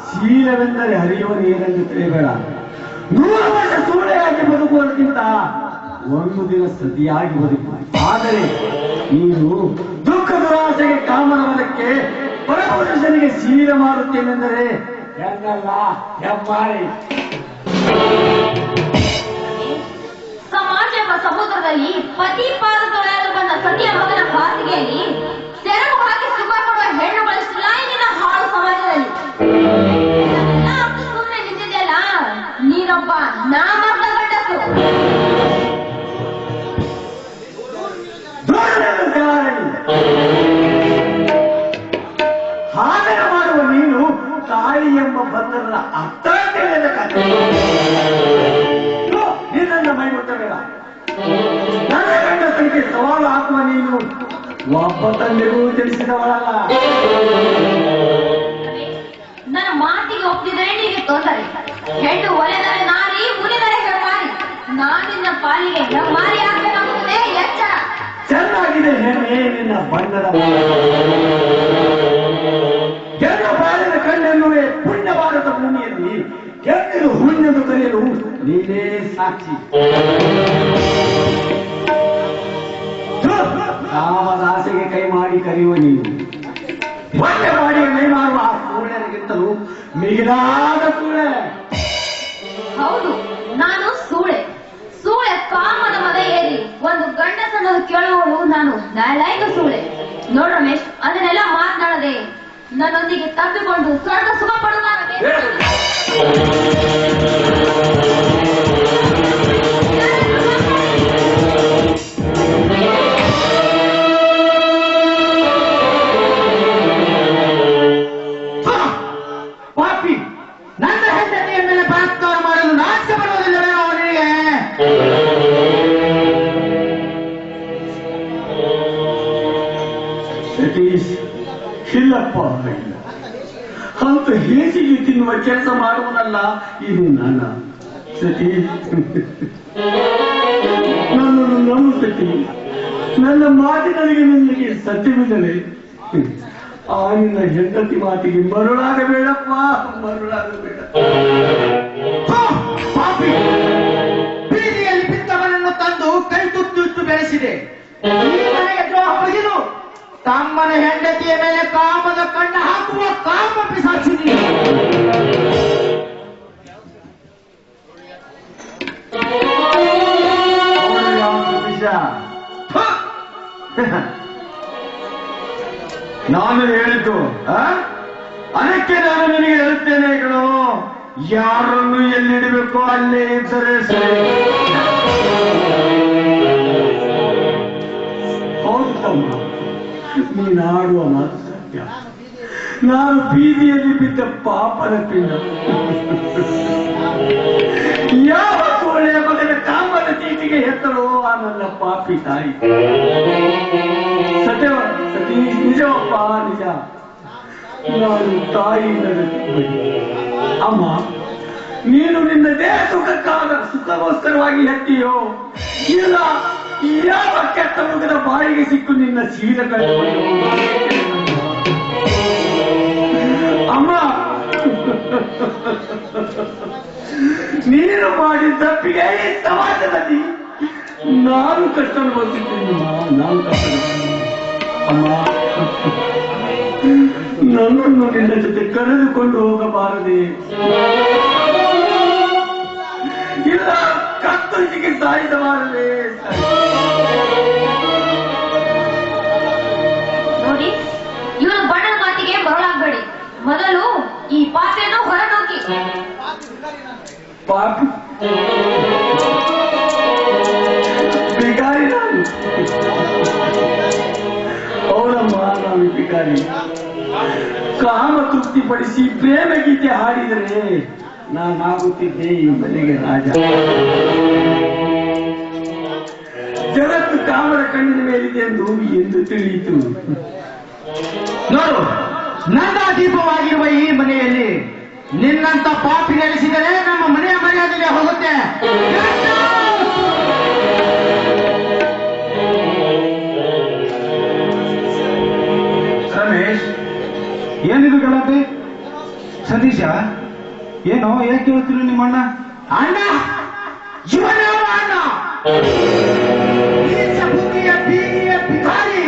ಶೀಲವೆಂದರೆ ಹರಿಯುವ ನೀರೆಂದು ತಿಳಿಯಬೇಡ. 100 ವರ್ಷ ಸೂಳೆಯಾಗಿ ಬದುಕುವುದಕ್ಕಿಂತ ಒಂದು ದಿನ ಸತಿಯಾಗಿ ಬದುಕು. ಆದರೆ ನೀನು ದುಃಖ ದುರಾಸೆಗೆ ಕಾಮನ ಬಲಕ್ಕೆ ಪರಪುರುಷನಿಗೆ ಶೀಲ ಮಾಡುತ್ತೇನೆಂದರೆ ಹೆಣ್ಣಲ್ಲ, ಹೆಮ್ಮಾರಿ. ಸಮಾಜ ಎಂಬ ಸಮುದ್ರದಲ್ಲಿ ಪತಿ ಪಾದ ತೊಳೆಯಲು ಬಂದ ಸತಿಯ ಮಗನ ಹಾಸಿಗೆಯಲ್ಲಿ ಸೆರಗು ಹಾಕಿ ಸುಖ ಕೊಡುವ ಹೆಣ್ಣುಗಳಿಸಿಲ್ಲ ನಿನ್ನ ಹಾಳು ಸಮಾಜದಲ್ಲಿ. ಸುಮ್ಮನೆ ನಿಂತಿದೆಯಲ್ಲ, ನೀನೊಬ್ಬ ನಾಮರ್ದ ಗಂಡಸು. ಹಾಗೆ ಮಾಡುವ ನೀನು ತಾಯಿ ಎಂಬ ಬಂಧನದ ಅರ್ಥ ತಿಳಿಯದ ಕಥೆ. ನಿನ್ನ ಮೈ ಮುಟ್ಟಬೇಡ. ನನ್ನ ಗಂಡಸರಿಗೆ ಸವಾಲು ಹಾಕುವ ನೀನು ಒಬ್ಬ ತಂದೆಗೂ ತಿಳಿಸಿದವಳಲ್ಲ. ನನ್ನ ಮಾತಿಗೆ ಒಪ್ಪಿದರೆ ನಿನಗೆ ತೊಂದರೆ. ಹೆಣ್ಣು ಒಲೆದರೆ ನಾರಿ, ಮುನಿದರೆ ಹೆಮ್ಮಾರಿ. ನಾನಿನ್ನ ಪಾಲಿಗೆ ಹೆಮ್ಮಾರಿ ಆಗಬೇಕಾಗುತ್ತದೆ, ಎಚ್ಚರ. ಚೆನ್ನಾಗಿದೆ ಹೆಣ್ಣೆ ನಿನ್ನ ಬಣ್ಣದ ಮಾಡಿದ್ದಿ ಕೆಟ್ಟಿದ್ದು ಹುಣ್ಣೆಂದು ಕರೆಯಲು ನೀನೇ ಸಾಕ್ಷಿ. ಕಾಮದ ಆಸೆಗೆ ಕೈ ಮಾಡಿ ಕರೆಯುವ ನೀನು ಒಳ್ಳೆ ಮಾಡಿ ಮೈ ಮಾಡುವ ಆ ಸೂಳೆಗಿಂತಲೂ ಮಿಗಿಲಾದ ಸೂಳೆ. ಹೌದು, ನಾನು ಸೂಳೆ ಕಾಮದ ಮದ ಏರಿ ಒಂದು ಗಂಡಸನ್ನು ಕೇಳುವಳು ನಾನು ನಾಯಕ ಸೂಳೆ. ನೋಡ್ ರಮೇಶ್, ಅದನ್ನೆಲ್ಲ ಮಾತನಾಡದೆ ನನ್ನೊಂದಿಗೆ ತಪ್ಪಿಕೊಂಡು ಸ್ವರ್ಗ ಸುಖ ಪಡುತ್ತಾನೆ. ಪಾಪಿ, ನನ್ನ ಹೆಂಡತಿಯ ಮೇಲೆ ಬಲಾತ್ಕಾರ ಮಾಡಲು ನಾಚಿಕೆ ಬರುವುದಿಲ್ಲವೇ ಅವನಿಗೆ? ಸತೀಶ್, ಇಲ್ಲಪ್ಪ, ಇಲ್ಲ. ಅಂತ ಹೇಸಿಗೆ ತಿನ್ನುವ ಕೆಲಸ ಮಾಡುವನಲ್ಲ ಇದು ನಾನ. ಸತೀಶ್, ನನ್ನನ್ನು ನಂಬು ಸತೀಶ್. ನನ್ನ ಮಾತಿನಲ್ಲಿಗೆ ನಿನಗೆ ಸತ್ಯವಿಲ್ಲದೆ ಆ ನಿನ್ನ ಹೆಂಡತಿ ಮಾತಿಗೆ ಮರುಳಾಗಬೇಡಪ್ಪ, ಮರುಳಾಗಬೇಡ. ಪಾಪಿ, ಬೀದಿಯಲ್ಲಿ ಬಿದ್ದವನನ್ನು ತಂದು ಕೈ ತುತ್ತು ಬೆಳೆಸಿದೆ. ಈ ಮನೆಗೆ ದ್ರೋಹ ಬಗೆದು ತಮ್ಮನ ಹೆಂಡತಿಯ ಮೇಲೆ ಕಾಮದ ಕಣ್ಣ ಹಾಕುವ ಕಾಮ ಪಿಸಾಚಿದೆ. ನಾನು ಹೇಳಿದ್ದು ಅದಕ್ಕೆ ನಾನು ನಿನಗೆ ಹೇಳುತ್ತೇನೆ ಕಣೋ, ಯಾರನ್ನು ಎಲ್ಲಿಡಬೇಕು ಅಲ್ಲೇ ಇದ್ದರೆ ಸರಿ. ಹೌದು ತಮ್ಮ, ನೀನಾಡುವ ಮಾತು ಸತ್ಯ. ನಾನು ಬೀದಿಯಲ್ಲಿ ಬಿದ್ದ ಪಾಪದ ಪಿಂಡ. ಯಾವ ಸೋಳೆಯ ಮಗನ ಕಾಮದ ಚೀಟಿಗೆ ಹೆತ್ತರೋ ಆ ನನ್ನ ಪಾಪಿ ತಾಯಿ. ಸತ್ಯವ ಸತೀಶ್, ನಿಜವಪ್ಪ, ನಿಜ. ನಾನು ತಾಯಿಯಿಂದ ಅಮ್ಮ, ನೀನು ನಿನ್ನ ದೇಹ ಸುಖಗೋಸ್ಕರವಾಗಿ ಹೆತ್ತಿಯೋ ಇಲ್ಲ ಯಾವ ಕೆಟ್ಟ ಮುಖದ ಬಾಯಿಗೆ ಸಿಕ್ಕು ನಿನ್ನ ಶೀಲ ಕಳೆದುಕೊಂಡು ಅಮ್ಮ. ನೀನು ಮಾಡಿದ ತಪ್ಪಿಗೆ ಈ ಸಮಾಜದಲ್ಲಿ ನಾನು ಕಷ್ಟ ಅನುಭವಿಸಿದ್ದೀನಿ. ನಾನು ಕಷ್ಟ ಅಮ್ಮ, ನನ್ನನ್ನು ನಿನ್ನ ಜೊತೆ ಕರೆದುಕೊಂಡು ಹೋಗಬಾರದೆ? ಇಲ್ಲ, ಕತ್ತಲಿಗೆ ಸಾಯಿಸಬಾರದೆ? ನೋಡಿ, ಇವನು ಬಣ್ಣದ ಮಾತಿಗೆ ಬರಲಾಗಬೇಡಿ. ಮೊದಲು ಈ ಪಾತ್ರೆಯನ್ನು ಹೊರನೋಕಿ. ಪಾಪಿ ಭಿಕಾರಿ ನಾನು. ಅವರಮ್ಮ, ನಾನು ಭಿಕಾರಿ. ಕಾಮ ತೃಪ್ತಿಪಡಿಸಿ ಪ್ರೇಮ ಗೀತೆ ಹಾಡಿದರೆ ನಾನಾಗುತ್ತಿದ್ದೆ ಈ ಮನೆಗೆ ರಾಜ. ಜಗತ್ತು ಕಾಮದ ಕಣ್ಣಿನ ಮೇಲಿದೆ ಎಂದು ತಿಳಿಯಿತು. ನೋಡು, ನನ್ನ ದೀಪವಾಗಿರುವ ಈ ಮನೆಯಲ್ಲಿ ನಿನ್ನಂತ ಪಾಪಿ ನೆಲೆಸಿದರೆ ನಮ್ಮ ಮನೆಯ ಮರ್ಯಾದೆಗೆ ಹೋಗುತ್ತೆ. ರಮೇಶ್, ಏನಿದು ಗಲಾಟೆ? ಸತೀಶ, ಏನೋ ಯಾಕೆ ಕೇಳ್ತೀರಿ ನಿಮ್ಮ ಅಣ್ಣ? ಅಣ್ಣ, ಇವನೇ ಅಣ್ಣ, ನೀಚ ಬುದ್ಧಿಯ ಬೀದಿಯ ಭಿಕಾರಿ,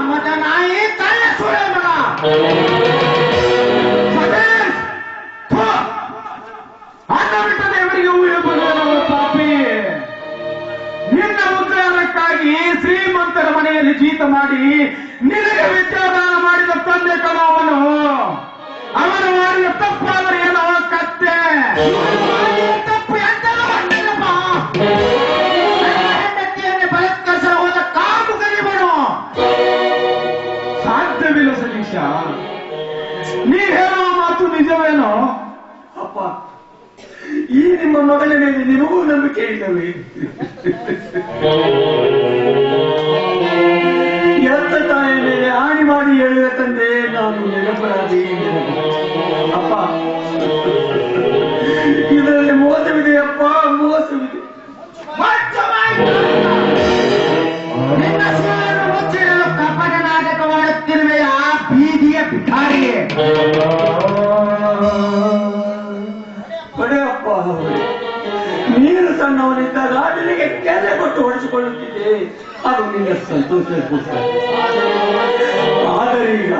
ಮದ ನಾಯಿ, ಕಳ್ಳ ಸುಳ್ಳ ಮಗ. ಸತೀಶ್, ಅಣ್ಣ ಬಿಟ್ಟರೆ ಇವರಿಗೆ ಊರು ಪಾಪಿ. ನಿನ್ನ ಉದ್ಧಾರಕ್ಕಾಗಿ ಶ್ರೀಮಂತರ ಮನೆಯಲ್ಲಿ ಜೀತ ಮಾಡಿ ನಿನಗೆ ವಿದ್ಯಾದಾನ ಮಾಡಿದ ತಂದೆ ಕಣವನು. ಅವನು ಮಾಡಿದ ತಪ್ಪಾದರೆ ಏನೋ ಕತ್ತೆ. ತಪ್ಪು ಎಂತೆಲ್ಲ ಮಾಡಿಲ್ಲಪ್ಪ. ಹೆಂಡತಿಯನ್ನೇ ಬಲಾತ್ಕರಿಸ ಹೋದ ಕಾಮು ಕರಿಬನು. ಸಾಧ್ಯವಿಲ್ಲ ಸತೀಶ, ನೀ ಹೇಳುವ ಮಾತು ನಿಜವೇನೋ? ಅಪ್ಪ, ಈ ನಿಮ್ಮ ಮಗನ ಮೇಲೆ ನಿಮಗೂ ನಂಬಿಕೆ ಇಲ್ಲವೇ? ಎಂತ ತಾಯಿಯ ಮೇಲೆ ಹಾನಿ ಮಾಡಿ ಹೇಳುವ ತಂದೆ ನಾನು ನಿರಪರಾಧಿ. ಅಪ್ಪ, ಇದರಲ್ಲಿ ಮೋಸವಿದೆ ಅಪ್ಪ, ಮೋಸವಿದೆ. ನಿನ್ನ ಶಿವನನ್ನು ಮುಚ್ಚಿಡಲು ಕಪಟ ನಾಟಕ ಮಾಡುತ್ತಿರುವೆಯ ಬೀದಿಯ ಭಿಕಾರಿ. ನನ್ನವನಿದ್ದಾಗ ನಿನಗೆ ಕೆಲೆ ಕೊಟ್ಟು ಹೊಡೆಸಿಕೊಳ್ಳುತ್ತಿದ್ದೆ, ಅದು ನಿನ್ನ ಸಂತೋಷ ಕೊಡ್ತಾರೆ. ಆದರೆ ಈಗ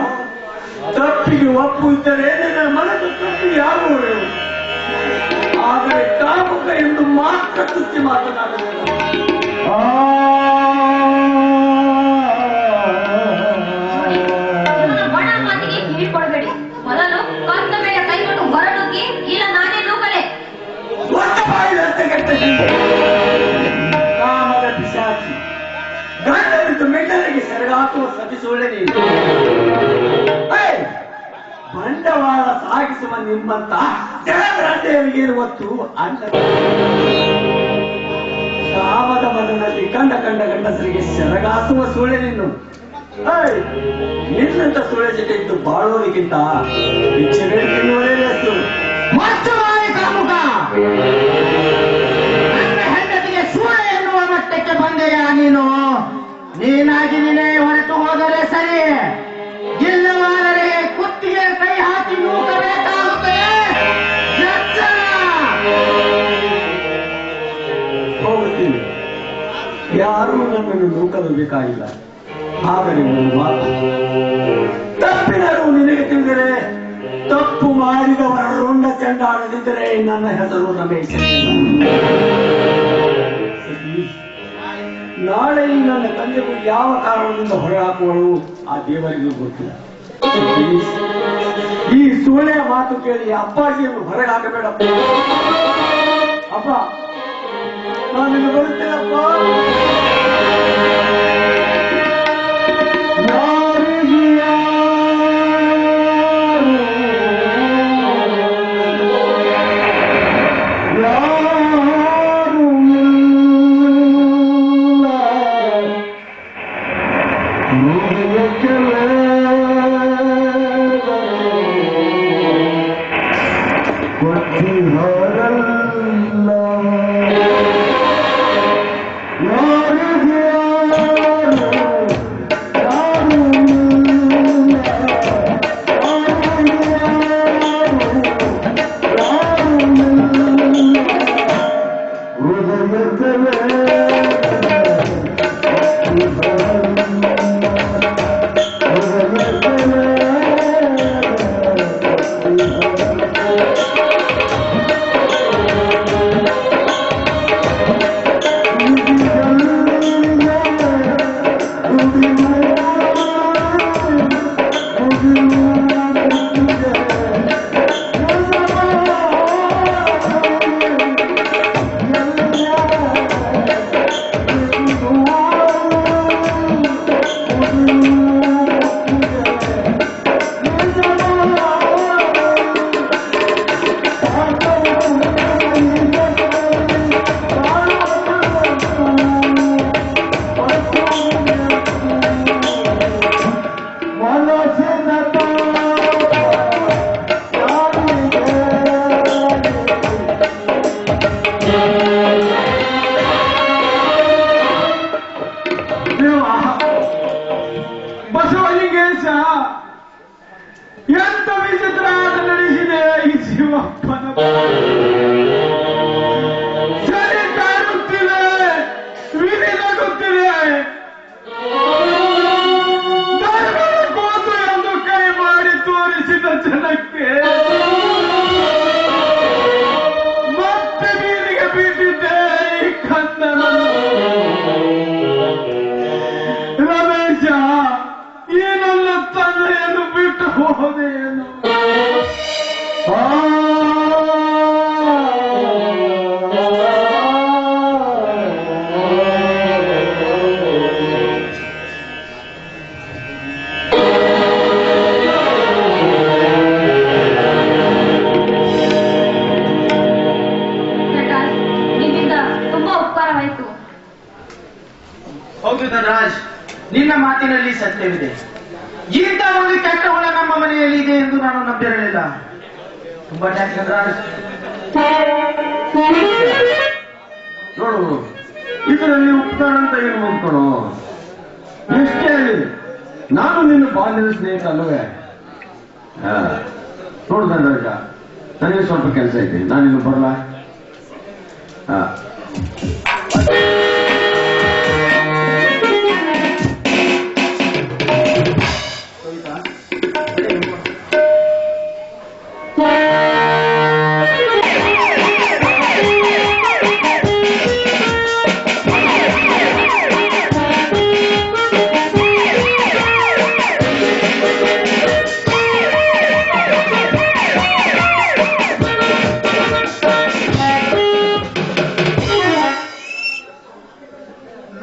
ತಪ್ಪಿಗೆ ಒಪ್ಪು ಇದ್ದರೆ ನಿನ್ನ ಮನಸ್ಸು ತಪ್ಪಿಯಾಗುವರು. ಆದರೆ ಕಾಮುಕ ಎಂದು ಮಾತ್ರ ತುಚ್ಚಿ ಮಾತನಾಡಬೇಕು. ಒಣ ಮಾತಿಗೆ ಕಿವಿಕೊಡಬೇಡಿ. ಮೊದಲು ಕರ್ತವ್ಯ ಕೈಗೊಂಡು ಹೊರಡುಗಿ, ಇಲ್ಲ ನಾನೇ ನೂಕಲೆ. ಕಾಮದ ಪಿಶಾಚಿ, ಗಂಡನಿದ್ದು ಮೆಟ್ಟಲಿಗೆ ಸೆರಗಾಕುವ ಸತಿಸೋಳೆ ನೀನು. ಬಂಡವಾಳ ಸಾಗಿಸುವ ನಿಮ್ಮಂತ ಜನರಿಗೆ ಒತ್ತು ಅನ್ನ. ಕಾಮದ ಮನದಲ್ಲಿ ಕಂಡ ಗಂಡಸರಿಗೆ ಸೆರಗಾಕುವ ಸೂಳೆ ನೀನು. ನಿನ್ನಂತ ಸೂಳೆ ಜೊತೆ ಇದ್ದು ಬಾಳೋರಿಗಿಂತ ಭಿಕ್ಷೆಗಳು ತಿನ್ನುವರೇ ಲೆಸ್ಸು. ಕಾಮುಕ, ನನ್ನ ಹೆಂಡತಿಗೆ ಸೂಳೆ ಎನ್ನುವ ಮಟ್ಟಕ್ಕೆ ಬಂದೆಯ ನೀನು? ನೀನಾಗಿ ನೀನೇ ಹೊರಟು ಹೋದರೆ ಸರಿ, ಇಲ್ಲವಾದರೆ ಕುತ್ತಿಗೆ ಕೈ ಹಾಕಿ ನೂಕಬೇಕಾಗುತ್ತದೆ. ಹೋಗುತ್ತೀನಿ, ಯಾರೂ ನನ್ನನ್ನು ನೂಕಲು ಬೇಕಾಗಿಲ್ಲ. ಆದರೆ ಒಂದು ಮಾತು, ತಪ್ಪಿನರು ನಿನಗೆ ತಿಳಿದರೆ, ತಪ್ಪು ಮಾಡಿದವರ ರುಂಡ ಚೆಂಡಾಡದಿದ್ದರೆ ನನ್ನ ಹೆಸರು ರಮೇಶ್. ನಾಳೆ ಈ ನನ್ನ ತಂದೆಗೂ ಯಾವ ಕಾರಣದಿಂದ ಹೊರಹಾಕುವಳು ಆ ದೇವರಿಗೂ ಗೊತ್ತಿಲ್ಲ. ಈ ಸೂಳೆಯ ಮಾತು ಕೇಳಿ ಅಪ್ಪಾಜಿಯನ್ನು ಹೊರಗೆ ಹಾಕಬೇಡ. ಅಪ್ಪ, ನಾನು ಬರುತ್ತೇನಪ್ಪ. ಬಸವಲಿಂಗೇಶ, ಎಂತ ವಿಚಿತ್ರ ಆಟ ನಡೆಸಿದೆ ಈ ಶಿವಪ್ಪನ. ಸರಿ ಕಾಣುತ್ತಿದೆ, ವಿಧಿ ನಗುತ್ತಿದೆ. ಧರ್ಮದ ಕೂತು ಎಂದು ಕೈ ಮಾಡಿ ತೋರಿಸಿದ ಜನಕ್ಕೆ ಮತ್ತೆ ಬೀದಿಗೆ ಬಿಟ್ಟಿದ್ದೆ ಈ ಕಂದನನ್ನು. ರಮೇಶ, ಈ ನನ್ನ ತಂದೆಯನ್ನು ಬಿಟ್ಟು ಹೋದೇನು? ನಿಮ್ಮಿಂದ ತುಂಬಾ ಉಪಕಾರವಾಯಿತು. ಹೌದು ಧನರಾಜ್, ನಿನ್ನ ಮಾತಿನಲ್ಲಿ ಸತ್ಯವಿದೆ. ಇಂಥ ಒಂದು ಕೆಟ್ಟ ಹುಳ ನಮ್ಮ ಮನೆಯಲ್ಲಿ ಇದೆ ಎಂದು ನಾನು ನಂಬಿರಲಿಲ್ಲ. ತುಂಬಾ ಥ್ಯಾಂಕ್ಸ್ ಧನರಾಜ್. ನೋಡು, ಇದರಲ್ಲಿ ಉಪಕಾರ ಅಂತ ಏನು ಅಂದ್ಕೊಳೋ. ಎಷ್ಟೇ ಹೇಳಿ, ನಾನು ನಿನ್ನ ಬಾಲ್ಯದ ಸ್ನೇಹಿತ ಅಲ್ಲವೇ? ನೋಡು ಧನರಾಜ, ನನಗೆ ಸ್ವಲ್ಪ ಕೆಲಸ ಇದೆ, ನಾನಿನ್ನು ಬರಲ್ಲ.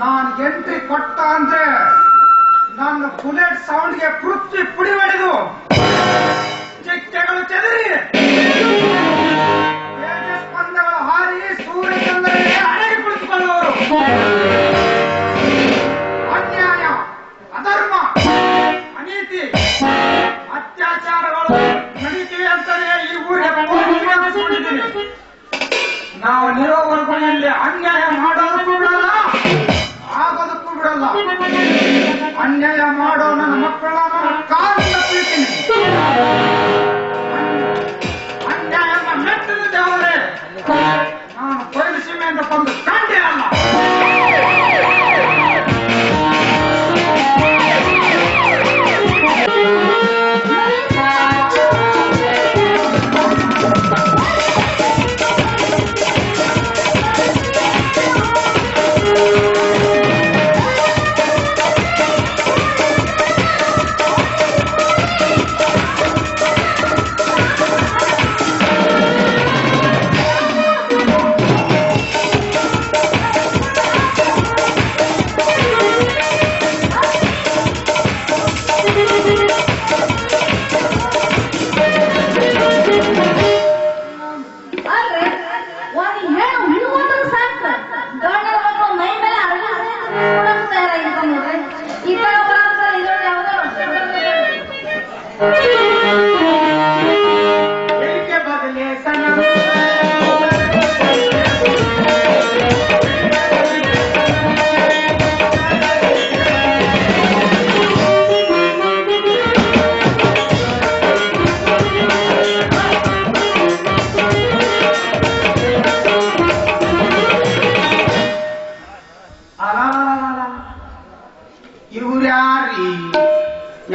ನಾನ್ ಎಂಟ್ರಿ ಕೊಟ್ಟ ಅಂದ್ರೆ ನನ್ನ ಬುಲೆಟ್ ಸೌಂಡ್ಗೆ ಪೃಥ್ವಿ ಪುಡಿ ಮಾಡಿದು ಚಿಟ್ಟೆಗಳು ಚೆದರಿ ಸ್ಪಂದಗಳು ಹಾರಿ ಸೂರ್ಯಚಂದ್ರನಿಗೆ ಅಡಗಿ ಕುಳಿತುಕೊಳ್ಳುವರು. ಅನ್ಯಾಯ, ಅಧರ್ಮ, ಅನೀತಿ, ಅತ್ಯಾಚಾರಗಳು ನಡೀತಿವೆ ಅಂತಾನೆ ಈ ಊರಿಗೆ ಅನಿಸಿಕೊಂಡಿದ್ದೀನಿ. ನಾವು ನಿರೋವರ್ಗದಲ್ಲಿ ಅನ್ಯಾಯ ಮಾಡೋದಕ್ಕೂ ಬಿಡಲ್ಲ, ಆಗೋದಕ್ಕೂ ಬಿಡಲ್ಲ. ಅನ್ಯಾಯ ಮಾಡೋ ನನ್ನ ಮಕ್ಕಳನ್ನ ಕಾಲಿಂದ ಬೀಳ್ತೀನಿ. ಅನ್ಯಾಯನ ಮೆಟ್ಟಿದ ದೇವರೇ, ನಾನು ಕೊಯ್ಲು ಸೀಮೆಯಿಂದ ಬಂದು ಕಂಡಿರಲ್ಲ.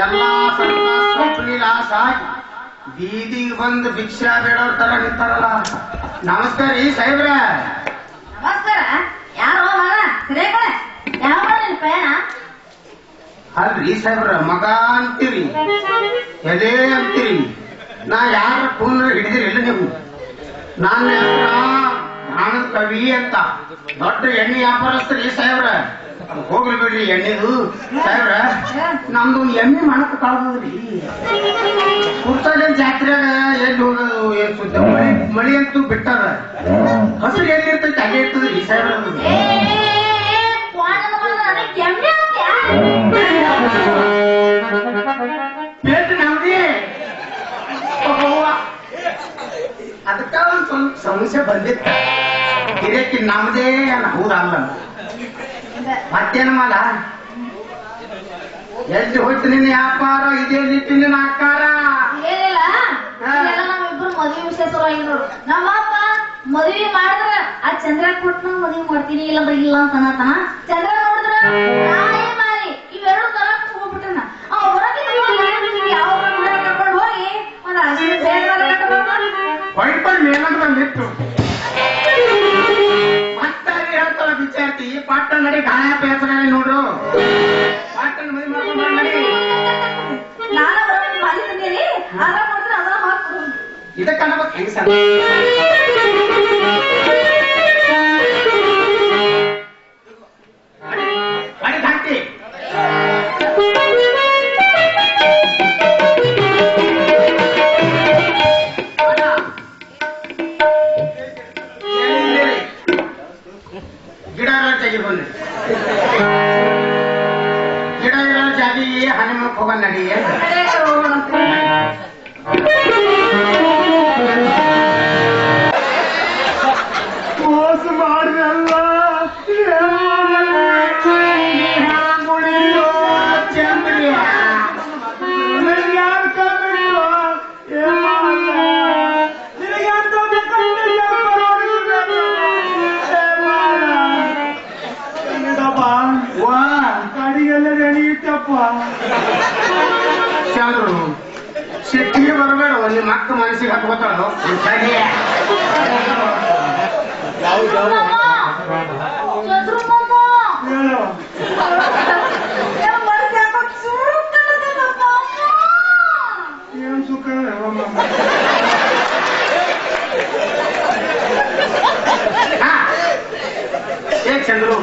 ಎಲ್ಲಾ ಬೀದಿಗೆ ಬಂದು ಭಿಕ್ಷಾ ಬೇಡವ್ರ ತರ ನಿಂತಾರಲ್ಲ. ನಮಸ್ಕಾರ ರೀ ಸಾಹೇಬ್ರ. ನಮಸ್ಕಾರ. ಯಾರೋ ಮಗ ಸರಿ ಕಡೆ ಯಾವ ಪ್ರಯಾಣ? ಅಲ್ರಿ ಸಾಹೇಬ್ರ, ಮಗ ಅಂತೀರಿ, ಎದೆ ಅಂತೀರಿ. ನಾ ಯಾರ ಫೋನ್ ಹಿಡಿದಿರಿಲ್ಲ ನೀವು? ನನ್ನ ನಾನು ಕವಿ ಅಂತ ದೊಡ್ಡ ಎಣ್ಣೆ ವ್ಯಾಪಾರಸ್ತ್ರಿ ಸಾಹೇಬ್ರ. ಹೋಗ್ಲಿ ಬಿಡ್ರಿ ಎಣ್ಣೆದು ಸಾಹೇಬ್ರ. ನಮ್ದು ಎಮ್ಮೆ ಮಾಡಕ್ ಕಾದ್ರಿ ಕುರ್ತಾಡಿ ಜಾತ್ರೆಯಾಗ ಎಲ್ಲಿ ಹೋಗೋದು ಏನ್ ಸುದ್ದ. ಮಳಿ ಅಂತೂ ಬಿಟ್ಟಾರ, ಹಸಿರು ಎಲ್ಲಿ ಇರ್ತೈತಿ ಅಲ್ಲೇ ಇರ್ತದ್ರಿ ಸಾಹೇಬ್ರ. ಪೇಟ್ ನಮ್ದಿ ಅದಕ್ಕ ಒಂದ್ ಸ್ವಲ್ಪ ಸಮಸ್ಯೆ ಬಂದಿತ್ತ. ಗಿರಕಿ ನಮ್ದೇ ಹೌದಲ್ಲ. ಮತ್ತೇನ ಮಾಡ ಎಲ್ಲಿ ಹೋಯ್ತು ನಿನ್ನ ವ್ಯಾಪಾರ? ಇದೇ ನಿಟ್ಟು ನಿನ್ನ ಆಕಾರ. ಏನಿಲ್ಲ, ನಾವಿಬ್ರು ಮದುವೆ ವಿಷಯ ಶುರುವಾಗಿ ನೋಡು. ನಮ್ಮಪ್ಪ ಮದುವೆ ಮಾಡಿದ್ರ ಆ ಚಂದ್ರ ಕೊಟ್ಟು ಮದುವೆ ಮಾಡ್ತೀನಿ, ಇಲ್ಲಂದ್ರೆ ಇಲ್ಲ ಅಂತ ಅನ್ನತಾನ. ಚಂದ್ರ ನೋಡಿದ್ರ ನಾಯಿ ಮಾರಿ ಇವೆರಡು ತರ ಹೋಗ್ಬಿಟ್ಟನ. ಯಾವ ಕರ್ಕೊಂಡು ಹೋಗಿ ಒಂದ್ ಅರ್ಶಿನ ಹೊಯ್ಕೊಂಡು ಏನಂದ್ರ ನಿಟ್ಟು ಮತ್ತೆ ಹೇಳ್ತಾರ ವಿಚಾರ್ತಿ. ಪಾಟನ್ ನಡಿ ಗಾಯಪ ಹೆಸರ ನೋಡ್ರು. ಪಾಟನ್ ಮದುವೆ ಮಾಡ್ಕೊಂಡು ನಡಿ. ನಾನು ಬರೋದು ಮಾಡಿ ತಂದೀನಿ, ಅದ ಮಾಡಿದ್ರೆ ಅದ ಮಾಡ್ಕೊಡು. ಇದಕ್ಕೆ ಅನ್ಬೇಕು ಹೆಂಗ್ ಸರ್? ಅಡಿ ಧಾಕ್ತಿ ಗಿಡ ಜಾಗಿ ಬಂದ್ರಿ. ಗಿಡ ಜಾಗಿ ಹನಿಮೂಲಕ್ಕೆ ಹೋಗೋಣ ನಡಿ. ಮೋಸ ಮಾಡಿದಲ್ಲ ಚಂದ್ರಿಯ ಯಾರು ಕಂಡಿಲ್ಲ. ಅಂದ್ರು ಸಿಟ್ಟಿಗೆ ಬರಬೇಡ ನಿಮ್ಮ ಅಕ್ಕ ಮನಸ್ಸಿಗೆ ಹತ್ಕೋತಾಳ ಏನ್ ಸುಖ ಚಂದ್ರು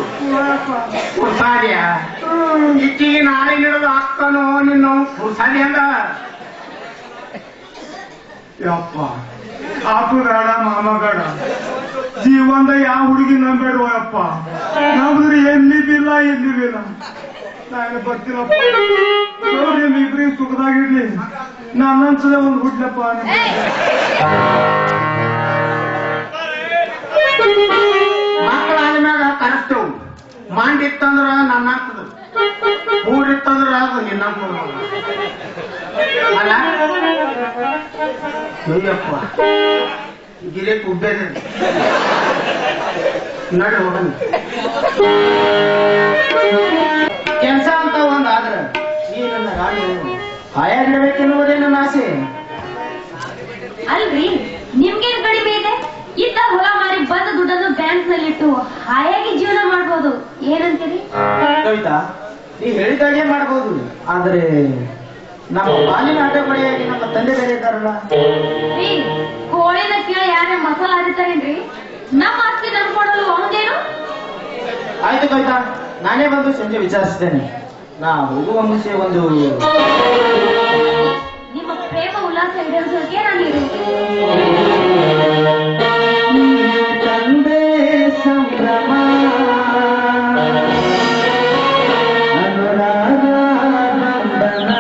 ಕುರ್ಸಾಡಿಯ ಇಚ್ಚಿಗೆ ನಾಳೆ ನೀಡೋದು ಅಕ್ಕನೋ ನಿನ್ನ ಕುರ್ಸಾಡಿ ಹಂಗ ಯಪ್ಪ ಆತು ಬೇಡ ಮಾಮ ಬೇಡ ಜೀವನದ ಯಾವ ಹುಡುಗಿ ನಂಬೇಡುವ ಯಪ್ಪ ನಮ್ದ್ರೆ ಎಲ್ಲಿ ಬಿಲ್ಲ ನಾನು ಬರ್ತೀನಪ್ಪ ಇಬ್ರಿಗೆ ಸುಖದಾಗಿರ್ಲಿ ನನ್ನನ್ಸದ ಒಂದು ಹುಡ್ಲಪ್ಪ ಮಕ್ಕಳ ಆದ್ಮ್ಯಾಗ ಕರೆಸ್ತೇವು ಮಾಡಿತ್ತಂದ್ರ ನನ್ನ ಆಗ್ತದ ಊರಿತ್ತಂದ್ರ ಅದು ನಿನ್ನ ಅಲ್ಲ ಅಯ್ಯಪ್ಪ ಗಿರೆ ಕುಬ್ಬೇದ ನಡಿ ಹೋಗಣ ಕೆಲಸ ಅಂತ ಒಂದಾದ್ರ ಈ ನನ್ನ ಗಾಡಿ ಹಾಯಾಗಿರ್ಬೇಕೆನ್ನುವುದೇ ನನ್ನ ಆಸೆ. ಅಲ್ರಿ ನಿಮ್ಗೇನು ಕಡಿಮೆ ಇದೆ? ಇದ್ದ ಹೊಲ ಮಾರಿ ಬಂದ ದುಡ್ಡನ್ನು ಬ್ಯಾಂಕ್ ನಲ್ಲಿಟ್ಟು ಹಾಯಾಗಿ ಜೀವನ ಮಾಡ್ಬೋದು, ಏನಂತೀರಿ? ಕವಿತಾ, ನೀ ಹೇಳಿದಾಗೆ ಮಾಡ್ಬೋದು, ಆದ್ರೆ ನಮ್ಮ ಬಾಲಿನ ಆಟ ಬಡಿಯಾಗಿ ನಮ್ಮ ತಂದೆ ಬೇರೆ ಇದ್ದಾರಲ್ಲ. ರೀ, ಕೋಳಿನ ಕೇಳಿ ಯಾರೇ ಮಸಾಲ ಹರಿತಾರೇನ್ರಿ? ನಮ್ಮ ಆಸ್ತಿ ನಡ್ಕೊಡಲು ಅವನೇನು? ಆಯ್ತು ಕವಿತಾ, ನಾನೇ ಬಂದು ಸಂಜೆ ವಿಚಾರಿಸ್ತೇನೆ. ನಾ ಹೋಗುವ ಮುಂಚೆ ಒಂದು ನಿಮ್ಮ ಪ್ರೇಮ ಉಲ್ಲಾಸ ಈಡೇರಿಸೋಕೆ ನಾನು ತಂದೆ ಸಂಭ್ರಮ ಅನುರಾಗ ಬಂಧನ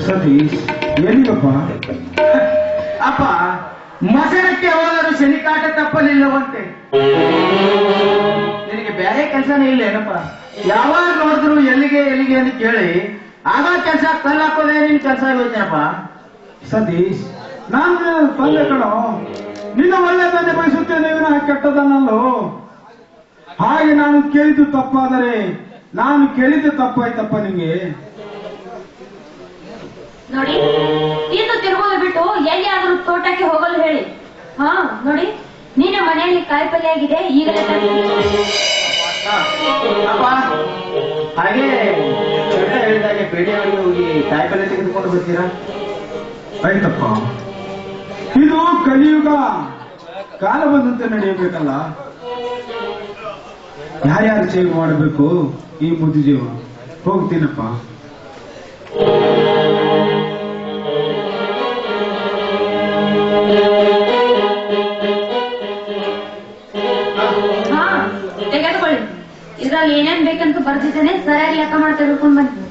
ಸತೀಶ್ ಎಲ್ಲಿಗಪ್ಪ? ಅಪ್ಪ, ಮಸಣಕ್ಕೆ ಹೋದರೂ ಶನಿಕಾಟ ತಪ್ಪಲಿಲ್ಲವಂತೆ. ನಿನಗೆ ಬೇರೆ ಕೆಲಸನೇ ಇಲ್ಲ ಏನಪ್ಪ? ಯಾವಾಗ ನೋಡಿದ್ರು ಎಲ್ಲಿಗೆ ಎಲ್ಲಿಗೆ ಅಂತ ಕೇಳಿ ಆಗ ಕೆಲಸ ಕಲ್ಲಾಕೋದೇ ನಿನ್ ಕೆಲಸ ಆಗೋಯ್ತೇನಪ್ಪ. ಸತೀಶ್, ನಾನು ತಂದೆ ಕಣೋ, ನಿನ್ನ ಒಳ್ಳೆದನ್ನೇ ಬಯಸುತ್ತೇನೆ, ವಿನಃ ಕೆಟ್ಟದನ್ನಲ್ಲೋ. ಹಾಗೆ ನಾನು ಕೇಳಿದ್ದು ತಪ್ಪಾದರೆ ನಾನು ಕೇಳಿದ್ದು ತಪ್ಪಾಯ್ತಪ್ಪ ನಿಂಗೆ. ನೋಡಿ, ತಿಂದು ತಿರುಗೋದು ಬಿಟ್ಟು ಎಲ್ಲಿಯಾದ್ರೂ ತೋಟಕ್ಕೆ ಹೋಗಲು ಹೇಳಿ. ಹಾ ನೋಡಿ, ನಿನ್ನ ಮನೆಯಲ್ಲಿ ಕಾಯಿಪಲ್ಯ ಆಗಿದೆ, ಈಗಲೇ ಅಪ್ಪ, ಹಾಗೆ ಹೇಳಿದಾಗೆ ಪೇಟೆಯವರಿಗೆ ಹೋಗಿ ಕಾಯಿಪಲ್ಲೆ ತೆಗೆದುಕೊಂಡು ಬರ್ತೀರಾ? ಆಯ್ತಪ್ಪ, ಇದು ಕಲಿಯುಗ, ಕಾಲ ಬಂದಂತೆ ನಡೆಯಬೇಕಲ್ಲ. ಯಾರ್ಯಾರು ಸೇವೆ ಮಾಡಬೇಕು ಈ ಮುದ್ದು ಜೀವ. ಹೋಗ್ತೀನಪ್ಪ. ತೆಗೆದುಕೊಳ್ಳಿ. ಇದ್ರಲ್ಲಿ ಏನೇನ್ ಬೇಕಂತ ಬರ್ದಿದ್ದೇನೆ, ಸರಿಯಾಗಿ ಲೆಕ್ಕ ಮಾಡಿ ತೆಗೆದುಕೊಂಡು ಬನ್ನಿ.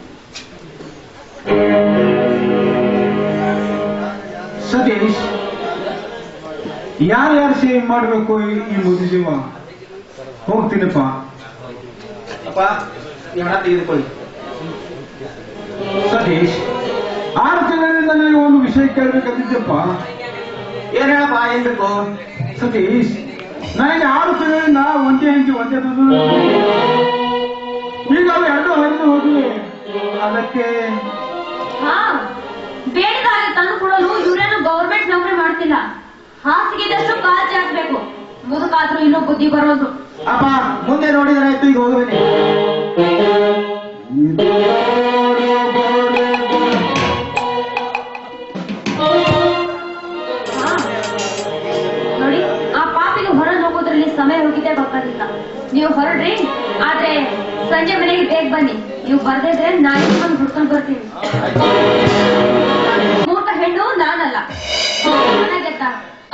ಸತೀಶ್, ಯಾರ್ಯಾರು ಸೇವೆ ಮಾಡಬೇಕು ಈ ಮುದಿ ಜೀವ? ಹೋಗ್ತೀನಪ್ಪ. ಅಪ್ಪ ಈ ಹಣ ತೆಗೆದುಕೊಳ್ಳಿ. ಸತೀಶ್, 6 ತಿಂಗಳಿಂದ ನನಗೆ ಒಂದು ವಿಷಯ ಕೇಳಬೇಕಂತಿದ್ದಪ್ಪ. ಏನ್ ಹೇಳಪ್ಪ, ಏನ್ ಬೇಕು? ಸತೀಶ್, ನನಗೆ 6 ತಿಂಗಳಿಂದ ಒಂದೇ ದುಡ್ಡು, ಈಗ ಅವು 2 ಹರಿದು ಹೋಗಿವೆ. ಅದಕ್ಕೆ ಹಾ, ಬೇಡಿದಾಗ ತಂದು ಕೊಡಲು ಇವರೇನು ಗೌರ್ಮೆಂಟ್ ನೌಕರಿ ಮಾಡ್ತಿಲ್ಲ. ಹಾಸಿಗೆದಷ್ಟು ಕಾಳಜಿ ಹಾಕ್ಬೇಕು. ಮುದುಕಾದ್ರೂ ಇನ್ನೂ ಬುದ್ಧಿ ಬರೋದು. ಅಪ್ಪ ಮುಂದೆ ನೋಡಿದ್ರೆ ಆಯ್ತು, ಈಗ ಹೋಗಬೇಡಿ. ಹಾ, ನೋಡಿ, ಆ ಪಾಪಿಗೆ ಹೊರಗೆ ಹೋಗೋದ್ರಲ್ಲಿ ಸಮಯ ಹೋಗಿದ್ದೇ ಗೊತ್ತಾಗಿಲ್ಲ. ನೀವು ಹೊರಡ್ರಿ, ಆದ್ರೆ ಸಂಜೆ ಮನೆಗೆ ಬೇಗ ಬನ್ನಿ. ನೀವು ಬರ್ದಿದ್ರೆ ನಾನು ಬಂದು ಹುಡ್ಕೊಂಡು ಬರ್ತೀನಿ. ಮೂರ್ತ ಹೆಣ್ಣು ನಾನಲ್ಲ, ನನಗೆತ್ತ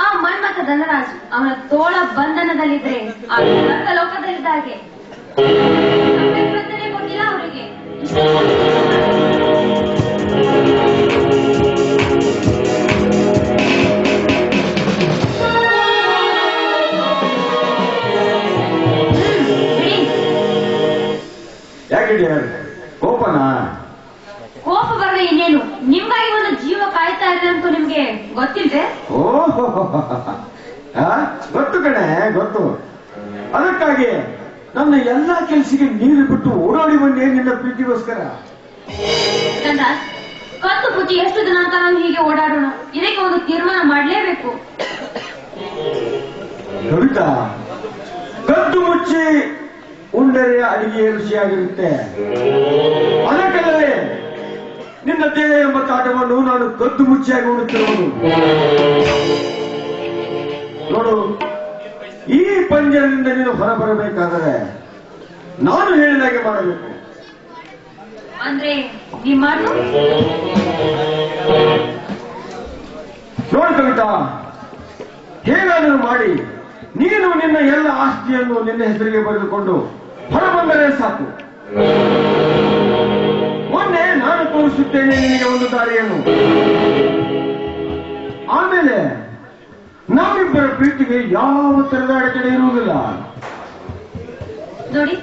ಆ ಮನ್ಮಥ ಧನರಾಜ್. ಅವನ ತೋಳ ಬಂಧನದಲ್ಲಿದ್ರೆ ಆ ಲೋಕದಲ್ಲಿದ್ದ ಹಾಗೆ. ಗೊತ್ತಿಲ್ಲ ಅವರಿಗೆ. ಯಾಕೆ ಕೋಪನ? ಕೋಪ ಬರದೆ ಇನ್ನೇನು, ನಿಮ್ಗಾಗಿ ಒಂದು ಜೀವ ಕಾಯ್ತಾ ಇದೆ ಅಂತ ನಿಮ್ಗೆ ಗೊತ್ತಿಲ್ದೆ? ಓಹೋ, ಗೊತ್ತು ಕಣೆ, ಗೊತ್ತು. ಅದಕ್ಕಾಗಿ ನನ್ನ ಎಲ್ಲಾ ಕೆಲಸಕ್ಕೆ ನೀರು ಬಿಟ್ಟು ಓಡಾಡಿ ಬಂದೆ ನಿನ್ನ ಪ್ರೀತಿಗೋಸ್ಕರ. ಧನರಾಜ್, ಕತ್ತು ಪುಚ್ಚಿ ಎಷ್ಟು ದಿನ ಅಂತ ನಾವು ಹೀಗೆ ಓಡಾಡೋಣ? ಇದಕ್ಕೆ ಒಂದು ತೀರ್ಮಾನ ಮಾಡ್ಲೇಬೇಕು. ಕವಿತಾ, ಕದ್ದು ಮುಚ್ಚಿ ಉಂಡರೆ ಅಡಿಗೆ ರುಚಿಯಾಗಿರುತ್ತೆ. ಅದಕ್ಕಲ್ಲದೆ ನಿನ್ನ ದೇಹ ಎಂಬ ಕಾಟವನ್ನು ನಾನು ಕದ್ದು ಮುಚ್ಚಿಯಾಗಿ ಉಡುತ್ತಿರುವುದು. ನೋಡು, ಈ ಪಂಜರದಿಂದ ನೀನು ಹೊರಬರಬೇಕಾದರೆ ನಾನು ಹೇಳಿದಾಗೆ ಮಾಡಬೇಕು. ಅಂದ್ರೆ ನಿಮ್ಮ ನೋಡು ಕವಿತಾ, ಹೇಗಾದರೂ ಮಾಡಿ ನೀನು ನಿನ್ನ ಎಲ್ಲ ಆಸ್ತಿಯನ್ನು ನಿನ್ನ ಹೆಸರಿಗೆ ಬರೆದುಕೊಂಡು ಹೊರಬಂದರೆ ಸಾಕು. ಮೊನ್ನೆ ನಾನು ತೋರಿಸುತ್ತೇನೆ ನಿನಗೆ ಒಂದು ದಾರಿಯನ್ನು. ಆಮೇಲೆ ನಮ್ಮಿಬ್ಬರ ಪ್ರೀತಿಗೆ ಯಾವ ತರದ ಅಡಚಣೆ ಇರುವುದಿಲ್ಲ. ನೋಡಿ,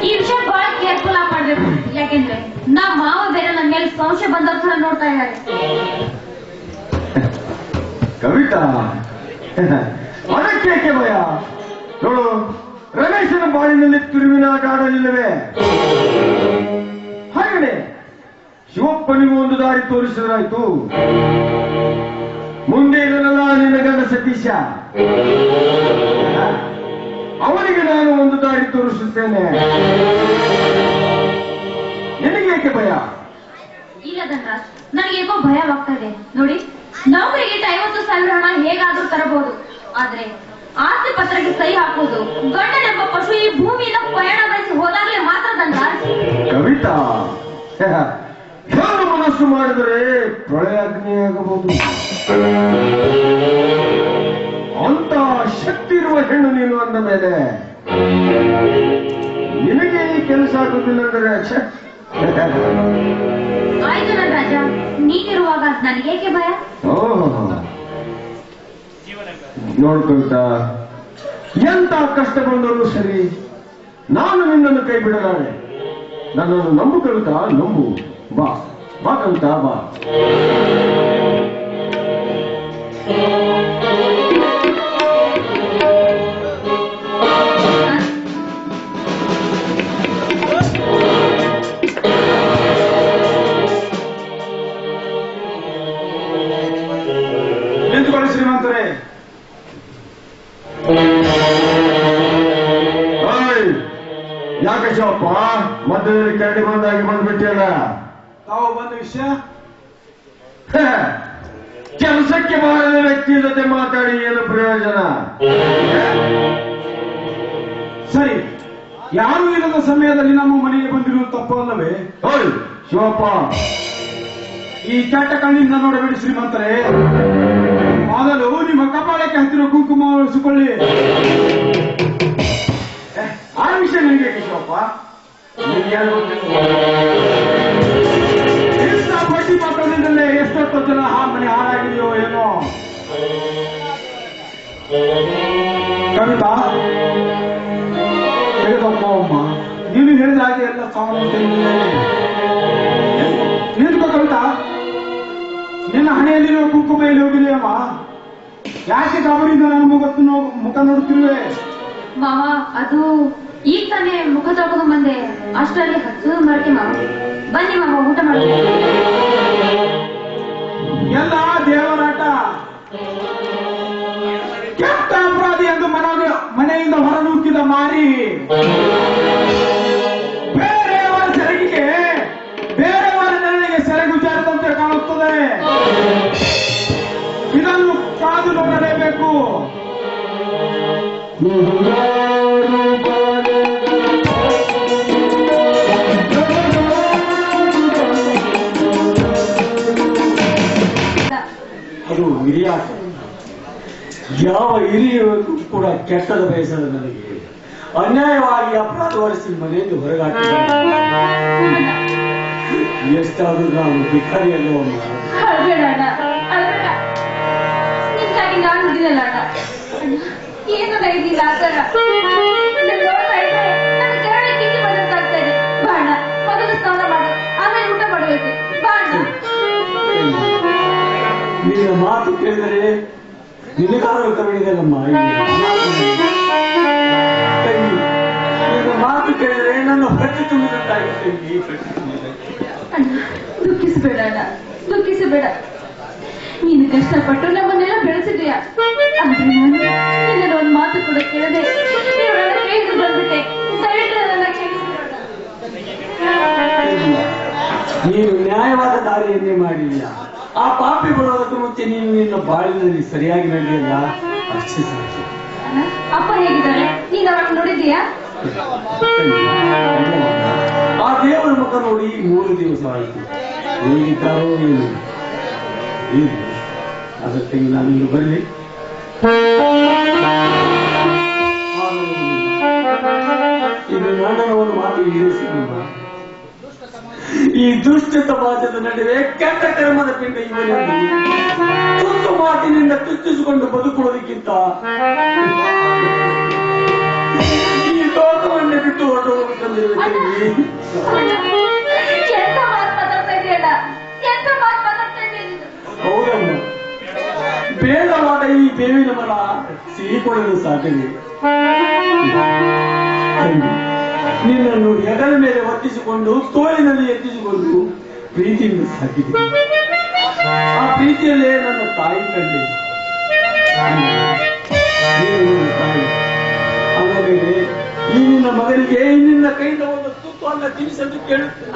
ಈ ವಿಷಯ ಬಹಳ ಕೇರ್ಫುಲ್ ಆಗಿ ಮಾಡ್ಬೇಕು. ಯಾಕೆಂದ್ರೆ ನಾ ಮಾವ ಬೇರೆ ನನ್ನ ಮೇಲೆ ಸಂಶಯ ಬಂದವ್ರ ತರ ನೋಡ್ತಾ ಇದ್ದಾರೆ. ಕವಿತಾ, ಅದಕ್ಕೇಕೆ ಭಯ? ನೋಡು, ರಮೇಶನ ಬಾಳಿನಲ್ಲಿ ತಿರುವಿನ ಆಟ ಆಡಲಿಲ್ಲವೇ? ಹಾಗೆಯೇ ಶಿವಪ್ಪನಿಗೂ ಒಂದು ದಾರಿ ತೋರಿಸಿದ್ರಾಯ್ತು. ಮುಂದೆ ಇರಲ್ಲ ನಿನ್ನ ಗಂಡ ಸತೀಶ, ಅವನಿಗೆ ನಾನು ಒಂದು ದಾರಿ ತೋರಿಸುತ್ತೇನೆ. ನಿನಗೇಕೆ ಭಯ? ಇಲ್ಲ ಧನರಾಜ್, ನನಗೇಕೋ ಭಯವಾಗ್ತಾ ಇದೆ. ನೋಡಿ, ನೌಕರಿಗೆ 50,000 ಹಣ ಹೇಗಾದ್ರೂ ತರಬಹುದು, ಆದ್ರೆ ಆಸ್ತಿ ಪತ್ರಕ್ಕೆ ಸಹಿ ಹಾಕುವುದು ಗಂಡನೆಂಬ ಪಶು ಈ ಭೂಮಿಯಿಂದ ಪಯಣ ಬೆಳೆಸಿ ಹೋದಾಗಲೇ ಮಾತ್ರ ಧನರಾಜ್. ಕವಿತಾ, ಹೇಳು ಮನಸ್ಸು ಮಾಡಿದರೆ ಪ್ರಳಯಾಗ್ನಿಯಾಗಬಹುದು. ಅಂತ ಶಕ್ತಿ ಇರುವ ಹೆಣ್ಣು ನೀನು ಅಂದ ಮೇಲೆ ನಿನಗೆ ಈ ಕೆಲಸ ಆಗುದಿಲ್ಲ ಅಂದರೆ ಆಯ್ತು ಧನರಾಜ, ನೀನಿರುವಾಗ ನನಗೇಕೆ ಭಯ? ನೋಡ್ಕೊಳ್ತಾ, ಎಂತ ಕಷ್ಟ ಬಂದರೂ ಸರಿ ನಾನು ನಿನ್ನನ್ನು ಕೈ ಬಿಡಲಾರೆ. ನನ್ನನ್ನು ನಂಬು ಕವಿತಾ, ನಂಬು. ಬಾ ಬಾ ಕವಿತಾ, ಬಾ. ನಿಂತುಕೊಳ್ಳಿ ಶ್ರೀಮಂತರೇ. ಯಾಕೆ ಶಿವಪ್ಪ ಮಧ್ಯದಲ್ಲಿ ಕರಡಿ ಬಂದಾಗಿ ಬಂದ್ಬಿಟ್ಟಿಯಲ್ಲ? ತಾವು ಬಂದ ವಿಷಯ ಕೆಲಸಕ್ಕೆ ಬಾರದ ವ್ಯಕ್ತಿ ಜೊತೆ ಮಾತಾಡಿ ಏನು ಪ್ರಯೋಜನ? ಸರಿ, ಯಾರು ಇಲ್ಲದ ಸಮಯದಲ್ಲಿ ನಮ್ಮ ಮನೆಗೆ ಬಂದಿರುವುದು ತಪ್ಪು ಅಲ್ಲವೇ? ಓಯ್ ಶಿವಪ್ಪ, ಈ ಕೆಟ್ಟ ಕಣ್ಣಿಂದ ನೋಡಬೇಡಿ ಶ್ರೀಮಂತರೇ. ಮೊದಲು ನಿಮ್ಮ ಕಪಾಳಕ್ಕೆ ಹತ್ತಿರ ಕುಂಕುಮ ಒರೆಸಿಕೊಳ್ಳಿ. ಇಂಥ ಬಡ್ಡಿ ಮಕ್ಕಳಿಂದಲೇ ಎಷ್ಟೊತ್ತು ಜನ ಮನೆ ಹಾಳಾಗಿದೆಯೋ ಏನೋ. ಕವಿತಾ ಹೇಳಿದಮ್ಮ ಅಮ್ಮ, ನೀನು ಹೇಳಿದ ಹಾಗೆ ಎಲ್ಲ ಸಾಮಾನ್ಯ ನಿಂತ್ಕೋ ಕವಿತಾ. ನಿನ್ನ ಹಣೆಯಲ್ಲಿರುವ ಕುಂಕುಮ ಎಲ್ಲಿ ಹೋಗಿದೆಯಮ್ಮ? ಯಾಕೆ ಗಾಬರಿಯಿಂದ ನನ್ನ ಮುಖ ನೋಡುತ್ತಿರುವೆ? ಮಾವ, ಅದು ಈಗ ತಾನೇ ಮುಖ ತೊಳ್ಕೊಂಡು ಬಂದೆ, ಅಷ್ಟರಲ್ಲಿ ಹತ್ತು ಮಾಡ್ತೆ ಮಾವ. ಬನ್ನಿ ಮಾವ, ಊಟ ಮಾಡಿ. ಎಲ್ಲ ದೇವರಾಟ. ಕೆಟ್ಟ ಅಪರಾಧಿ ಎಂದು ಮನೆಯಿಂದ ಹೊರನೂಕಿದ ಮಾರಿ ಬೇರೆಯವರ ಸೆರಗಿಗೆ ಬೇರೆಯವರ ನೆರಳಿಗೆ ಸೆರಗು ಜಾರದಂತೆ ಕಾಣುತ್ತದೆ. ಇದನ್ನು ಕಾದು ನೋಡಲೇಬೇಕು. ಅದು ಹಿರಿಯಾಟ. ಯಾವ ಹಿರಿಯರಿಗೂ ಕೂಡ ಕೆಟ್ಟದ ಬಯಸದ ನನಗೆ ಅನ್ಯಾಯವಾಗಿ ಅಪರಾಧ ಹೊರಿಸಿ ಮನೆಯಲ್ಲಿ ಹೊರಗಾಕಿದ್ದಾರೆ. ಎಷ್ಟಾದ್ರೂ ನಾನು ಭಿಕಾರಿಯಲ್ಲೋ ಅಮ್ಮ. ನಿಮ್ಗಾಗಿ ನಾನು ಇದ್ದೀನಲ್ಲ ಅಣ್ಣ. ಏನು ಇದ್ದೀನ ಆ ಥರ ನೋಡ್ತಾ ಇದ್ರೆ ನನ್ನ ಕೆರಳೆ ಕಿಂಡಿ ಬಂದಂತಾಗ್ತಾ ಇದೆ. ಬಾ ಅಣ್ಣ, ಮೊದಲು ಸ್ನಾನ ಮಾಡು, ಆಮೇಲೆ ಊಟ ಮಾಡಬೇಕು. ಬಾ ಅಣ್ಣ. ನಿನ್ನ ಮಾತು ಕೇಳಿದರೆ ನಿನಗಾದರೂ ಕರುಣಿದೆಲ್ಲಮ್ಮ. ನಿನ್ನ ಮಾತು ಕೇಳಿದರೆ ನನ್ನ ಹೊಟ್ಟೆ ತುಂಬಿದಂತಾಗಿದೆ. ಅಣ್ಣ, ದುಃಖಿಸಬೇಡ ಅಣ್ಣ, ದುಃಖಿಸಬೇಡ. ನೀನು ಕಷ್ಟಪಟ್ಟು ನಮ್ಮನ್ನೆಲ್ಲ ಬೆಳೆಸಿದೆಯಾ. ಆದ್ರೆ ನಾನು ಒಂದು ಮಾತು ಕೂಡ ಕೇಳದೆ ನೀವು ನನ್ನ ಕೈಗೆ ಬಂದ್ಬಿಟ್ಟೆ. ದಯವಿಟ್ಟು ನನ್ನ ಕ್ಷಮಿಸಿಬಿಡೋಣ. ನೀನು ನ್ಯಾಯವಾದ ದಾರಿಯನ್ನೇ ಮಾಡಿಲ್ಲ. ಆ ಪಾಪಿ ಬರೋದಕ್ಕೆ ಮುಂಚೆ ನೀನು ನಿನ್ನ ಬಾಳಿನಲ್ಲಿ ಸರಿಯಾಗಿ ನಡೆಯಲ್ಲ, ಅಷ್ಟೇ ಸಾಕು. ಅಪ್ಪ ಹೇಗಿದ್ದಾರೆ? ನೀನು ಅವರನ್ನು ನೋಡಿದ್ದೀಯಾ? ಆ ದೇವರ ಮುಖ ನೋಡಿ 3 ದಿವಸ ಆಯಿತು. ಹೇಗಿದ್ದಾರೋ ಏನು ಅದಕ್ಕೆ ನಾನು ಇಲ್ಲಿ ಬರಲಿ. ಇದು ನಾಟಕವನ್ನು ಮಾತು ಈಡೇರಿಸಿಕೊಂಡ ಈ ದುಷ್ಟ ಸಮಾಜದ ನಡುವೆ ಕೆಟ್ಟ ಕರ್ಮದ ಪಿಂಡ ಇವನಲ್ಲಿ ತುತ್ತು ಮಾತಿನಿಂದ ತುಚ್ಚಿಸಿಕೊಂಡು ಬದುಕುವುದಕ್ಕಿಂತ ಈ ಲೋಕವನ್ನೇ ಬಿಟ್ಟು ಹೊರಟುಹೋಗುತ್ತಂದಿರುವೆ. ಹೌದಮ್ಮ, ಬೇಡವಾದ ಈ ಬೇವಿನ ಮರ ಸಿಹಿಕೊಳ್ಳಲು ಸಾಧ್ಯವೇ? ನಿನ್ನನ್ನು ಹೆಗಲ ಮೇಲೆ ಒತ್ತಿಸಿಕೊಂಡು ತೋಳಿನಲ್ಲಿ ಎತ್ತಿಸಿಕೊಂಡು ಪ್ರೀತಿಯಿಂದ ಸಾಕಿದೆ. ಆ ಪ್ರೀತಿಯಲ್ಲೇ ನನ್ನ ತಾಯಿ ಕಂಡೆ. ತಾಯಿ ಆಮೇಲೆ ಈ ನಿನ್ನ ಮಗನಿಗೆ ನಿನ್ನ ಕೈಯಿಂದ ಒಂದು ತುತ್ತು ಅನ್ನ ತಿನ್ನಿಸಲು ಕೇಳುತ್ತೇನೆ.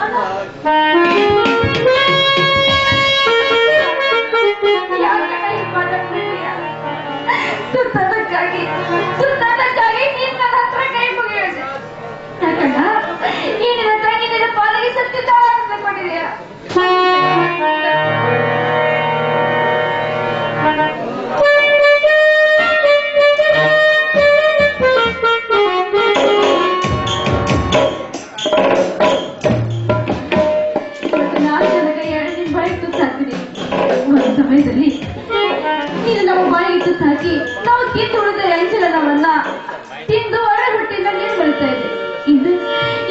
ಸುತ್ತದಕ್ಕಾಗಿ ನೀನು ನನ್ನ ಹತ್ರ ಕೈ ಮುಗಿಯೋದೆ. ಯಾಕಂಡ ಈ ನಿನ್ನ ತಂಗಿ ನಿನ್ನ ಪಾಲಿಗೆ ಸತ್ತಿದ್ದ ಅಂದುಕೊಂಡಿದೆಯಾ? ನಾನು ನನ್ನ ಕೈ ನಿನ್ನ ಬಾಯಿಗೆ ತುತ್ತು ಹಾಕ್ತೀನಿ. ಒಂದು ಸಮಯದಲ್ಲಿ ನೀನು ನಮ್ಮ ಬಾಯಿಗೆ ತುತ್ತು ಹಾಕಿ ನಾವು ತಿಂದು ಉಳಿದ ಅಂಚಲನವನ್ನ ತಿಂದು ಒಳ ಹೊಟ್ಟೆಯಿಂದ ನೀರು ಬರುತ್ತಾ ಇದೆ. ಇದು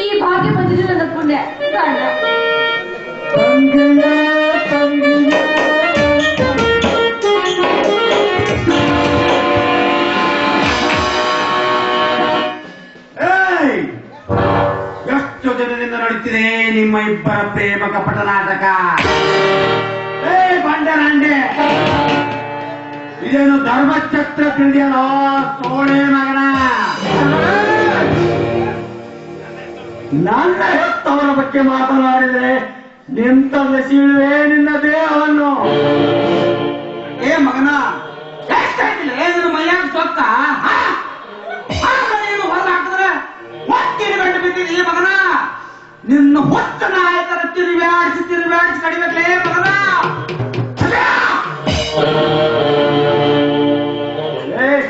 ಈ ಭಾಗ್ಯ ಬಂದಿದ್ದು ನನ್ನ ಪುಣ್ಯ. ಕಾರಣ ಎಷ್ಟು ದಿನದಿಂದ ನಡೀತಿದೆ ನಿಮ್ಮ ಇಬ್ಬರ ಪ್ರೇಮ ಕಪಟ ನಾಟಕ. ಬಂಡರಂಡೆ, ಇದೇನು ಧರ್ಮಛತ್ರ ತಿಳಿಯಲೋ ಸೋಳೆ ಮಗನ? ನನ್ನ ಹೆತ್ತವರ ಬಗ್ಗೆ ಮಾತನಾಡಿದರೆ ನಿಂತಲ್ಲಿ ಸೀಳುವೆ ನಿನ್ನ ದೇಹವನ್ನು. ಏ ಮಗನ, ಎಷ್ಟಾಯ್ತಿಲ್ಲ ಮೈಯಾಗ ಸೊಕ್ಕ ನೀನು ಹೊರ ಹಾಕಿದ್ರೆ ಹೊತ್ತಿನ ಗಂಟು ಬಿದ್ದಿದ್ದೀ ಮಗನ. ನಿನ್ನ ಹೊತ್ತ ನಾಯಕರ ತಿರುಗಾಡಿಸಿ ಕಡಿಬೇಕಲೇ ಮಗನ.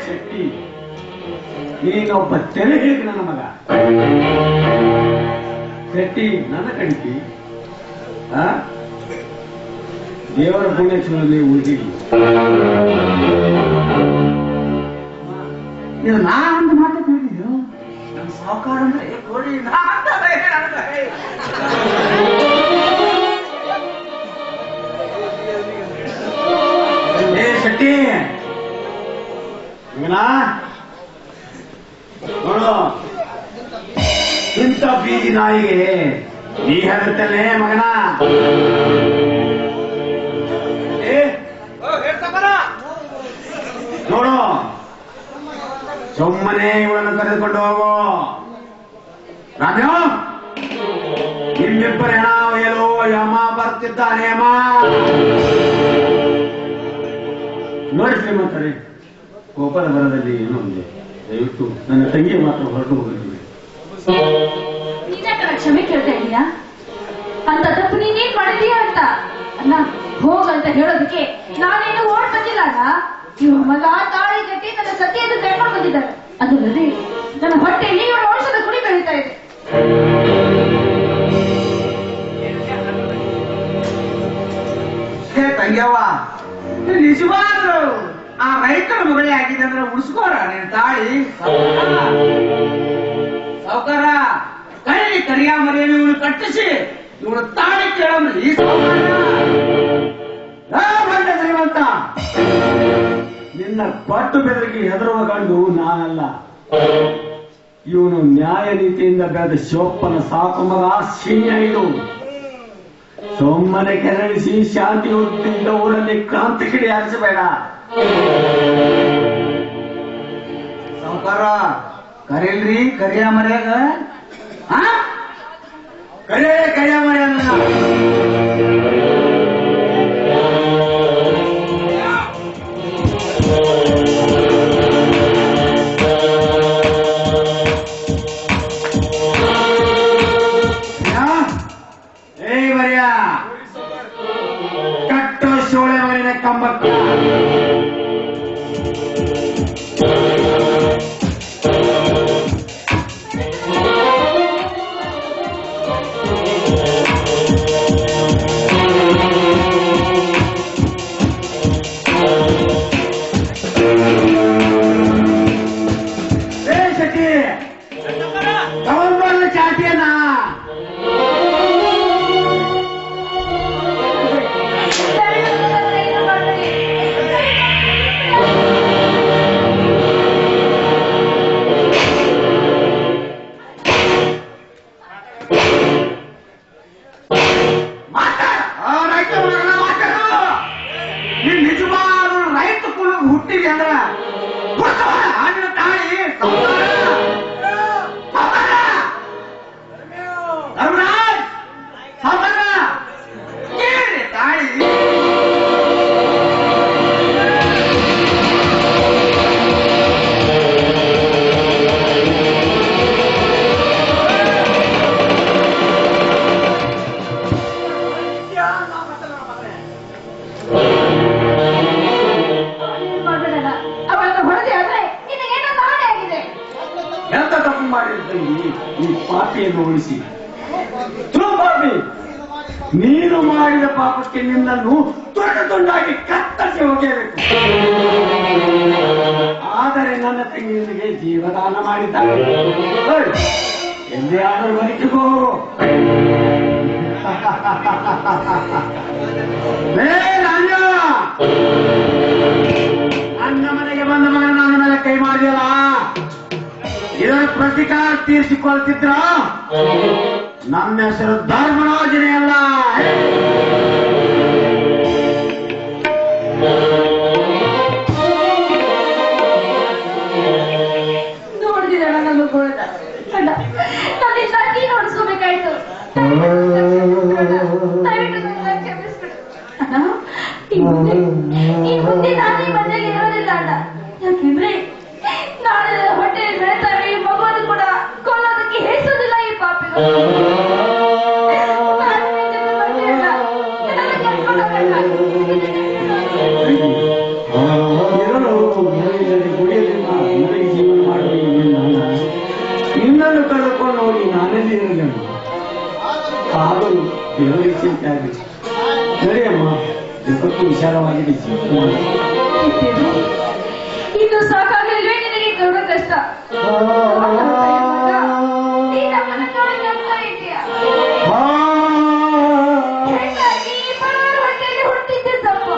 ಶೆಟ್ಟಿ, ನೀನೊಬ್ಬ ತೆಲುಗಿಗೆ ನನ್ನ ಮಗ. ಶೆಟ್ಟಿ ನನ್ನ ಕಣಿತಿ ದೇವರ ಪುಣ್ಯಕ್ಷಣದಲ್ಲಿ ಉಳಿದಿಲ್ಲ. ಇದು ನಾನೊಂದು ಮಾತು ಹೇಳಿದ್ದು ನಮ್ಮ ಸಾವುಕಾರ ಅಂದ್ರೆ ಕೊಡಿ ಶೆಟ್ಟಿ ಮಗನ ನೋಡು, ಇಂಥ ಬೀದಿ ನಾಯಿಗೆ ನೀ ಹೇಳುತ್ತಲ್ಲೇ ಮಗನ. ನೋಡು, ಸುಮ್ಮನೆ ಇವಳನ್ನು ಕರೆದುಕೊಂಡು ಹೋಗು. ರಾಮ್ಯ, ನಿಮ್ಮಿಬ್ಬರ ಹೆಣ ಒಯ್ಯಲು ಯಮ ಬರ್ತಿದ್ದಾನೆ. ಯಮ ನೋಡಿ ಶ್ರೀಮಂತರೇ, ಕೋಪದ ಬರದಲ್ಲಿ ಏನೋ ಒಂದು ದಯವಿಟ್ಟು ನನ್ನ ತಂಗಿ ಮಾತ್ರ ಹೊರಟು ಹೋಗಲಿದೆ. ನೀನ್ಯಾಕಲ್ಲ ಕ್ಷಮೆ ಕೇಳ್ತಾ ಇದೀಯಾ? ಅಂತ ತಪ್ಪು ನೀನೇನ್ ಮಾಡಿದೀಯ ಅಂತ ಅಲ್ಲ, ಹೋಗಂತ ಹೇಳೋದಕ್ಕೆ ನಾನೇನು ಓಡ್ ಬಂದಿಲ್ಲ ಅಲ್ಲ. ಇವ ಮಗ ತಾಳಿ ಕಟ್ಟಿ ನನ್ನ ಸತಿಯನ್ನು ಕರ್ಕೊಂಡು ಬಂದಿದ್ದಾರೆ. ಅದಲ್ಲದೆ ನನ್ನ ಹೊಟ್ಟೆಯಲ್ಲಿ ಇವಳ ಔಷಧ ಕುಡಿ ಬೆಳೀತಾ ಇದೆ. ತಂಗ್ಯವ್ವ, ನಿಜವಾದ್ರು ಆ ರೈತರ ಮಗಳೇ ಆಗಿದೆ ಅಂದ್ರೆ ಉಳಿಸ್ಕೋರ ನೀನ್ ತಾಳಿ. ಸಾವುಕಾರ ಕಳ್ಳಿ ಕರಿಯ ಮರಿಯನ್ನು ಇವಳು ಕಟ್ಟಿಸಿ ಇವಳು ತಾಳಿ ಕೇಳೋಣ. ಈ ಬಂದ ಶ್ರೀಮಂತ, ನಿನ್ನ ಪಟ್ಟು ಬೆದರಿಗೆ ಹೆದರುವ ಗಂಡು ನಾನಲ್ಲ. ಇವನು ನ್ಯಾಯ ನೀತಿಯಿಂದ ಬೆಳೆದ ಶಿವಪ್ಪನ ಸಾಕು ಮಗ ಸಿಂಹ. ಇದು ಸೊಮ್ಮನೆ ಕೆರಳಿಸಿ ಶಾಂತಿ ಹೊತ್ತಿದ್ದ ಊರಲ್ಲಿ ಕ್ರಾಂತಿ ಕಿಡಿ ಹಾರಿಸಬೇಡ. ಸಾವುಕಾರ ಕರೀಲ್ರಿ ಕರಿಯ ಮರ್ಯಾಗ ಕರಿಯ ಮರ್ಯಾದ. ಕಟ್ಟು ಶೋಳೆ ಮರಿನ ಕಂಬಕ್ಕ ಶೆಟ್ಟಿ ತಗೊಂಡ್ಬರ್ಲ ಚಾಟಿಯನ್ನ. ನೀನ್ ನಿಜವಾದ ರೈತ ಕುಲ ಹುಟ್ಟಿದೆ ಅಂದ್ರ ಹಣ್ಣಿನ ತಾಳಿ ಧರ್ಮರಾಜ್ ಸಾವುಕಾರ ಕೇಳಿ ತಾಳಿ. ಅವಳನ್ನು ಹೊಡೆದೆ ಆದ್ರೆ ನಿನಗೇನೋ ನಾಳೆ ಆಗಿದೆ. ಎಂತ ತಪ್ಪು ಮಾಡಿರ್ತೀನಿ ಈ ಪಾಪಿಯನ್ನು ಉಳಿಸಿ. ಪಾಪಿ, ನೀನು ಮಾಡಿದ ಪಾಪಕ್ಕೆ ನಿನ್ನನ್ನು ದೊಡ್ಡ ತುಂಡಾಗಿ ಕತ್ತರಿಸಿ ಹೋಗಬೇಕು. ಆದರೆ ನನ್ನ ತಂಗಿಯನಿಗೆ ಜೀವದಾನ ಮಾಡಿದ್ದಾಳೆ. ಎಂದೇ ಆದರೂ ಬದುಕಿಗೋ. ನನ್ನ ಮನೆಗೆ ಬಂದ ಮಗನ ನನ್ನ ಮೇಲೆ ಕೈ ಮಾಡಿದಲ್ಲ, ಇದರ ಪ್ರತಿಕಾರ ತೀರಿಸಿಕೊಳ್ತಿದ್ರ ನನ್ನ ಹೆಸರು ಧರ್ಮರಾಜನೇ ಅಲ್ಲ. ನೋಡಿದಿರ ನನ್ನ ಗೋಳದ ಅಲ್ಲ, ನನ್ನಿಂದ ನೀನು ಹೊಡಿಸ್ಕೋಬೇಕಾಯ್ತು. ದಯವಿಟ್ಟು ನನ್ನ ಕ್ಷಮಿಸ್ಬಿಡು. ಅಣ್ಣ, ಈ ಮುಂದೆ ನಾನು ಈ ಮನೆಗೆ ಇರೋದಿಲ್ಲ ಅಣ್ಣ. ಯಾಕೆಂದ್ರೆ ನಾಳೆ ಹೊಟ್ಟೆಯಲ್ಲಿ ಬೆಳೆತಾರೆ ಈ ಮಗುವನ್ನು ಕೂಡ ಕೊಲ್ಲೋದಕ್ಕೆ ಹೆಸೋದಿಲ್ಲ ಈ ಪಾಪಿಗಳು. ನಿನ್ನನ್ನು ಕಳೆದುಕೊಂಡು ಹೋಗಿ ನಾನೆಲ್ಲಿ ಇರಲಿಲ್ಲ. ಆದರೂ ದೇವರಿಗೆ ಚಿಂತೆ ಆಗಲಿ. ಸರಿಯಮ್ಮ, ಇವತ್ತು ವಿಶಾಲವಾಗಿದೆ ಜೀವನ. ಇನ್ನು ಸಾಕಾಗಲಿಲ್ವೇ ನಿನಗೆ ಕೊಡೋ ಕಷ್ಟ? ನೀ ನಮ್ಮನ್ನ ನೋಡಿ ನಗ್ತಾ ಇದೀಯಾ? ಹೇಗಾಗಿ ಈ ಬಡವರ ಹೊಟ್ಟೆಯಲ್ಲಿ ಹುಟ್ಟಿದ್ದೆ ತಪ್ಪ.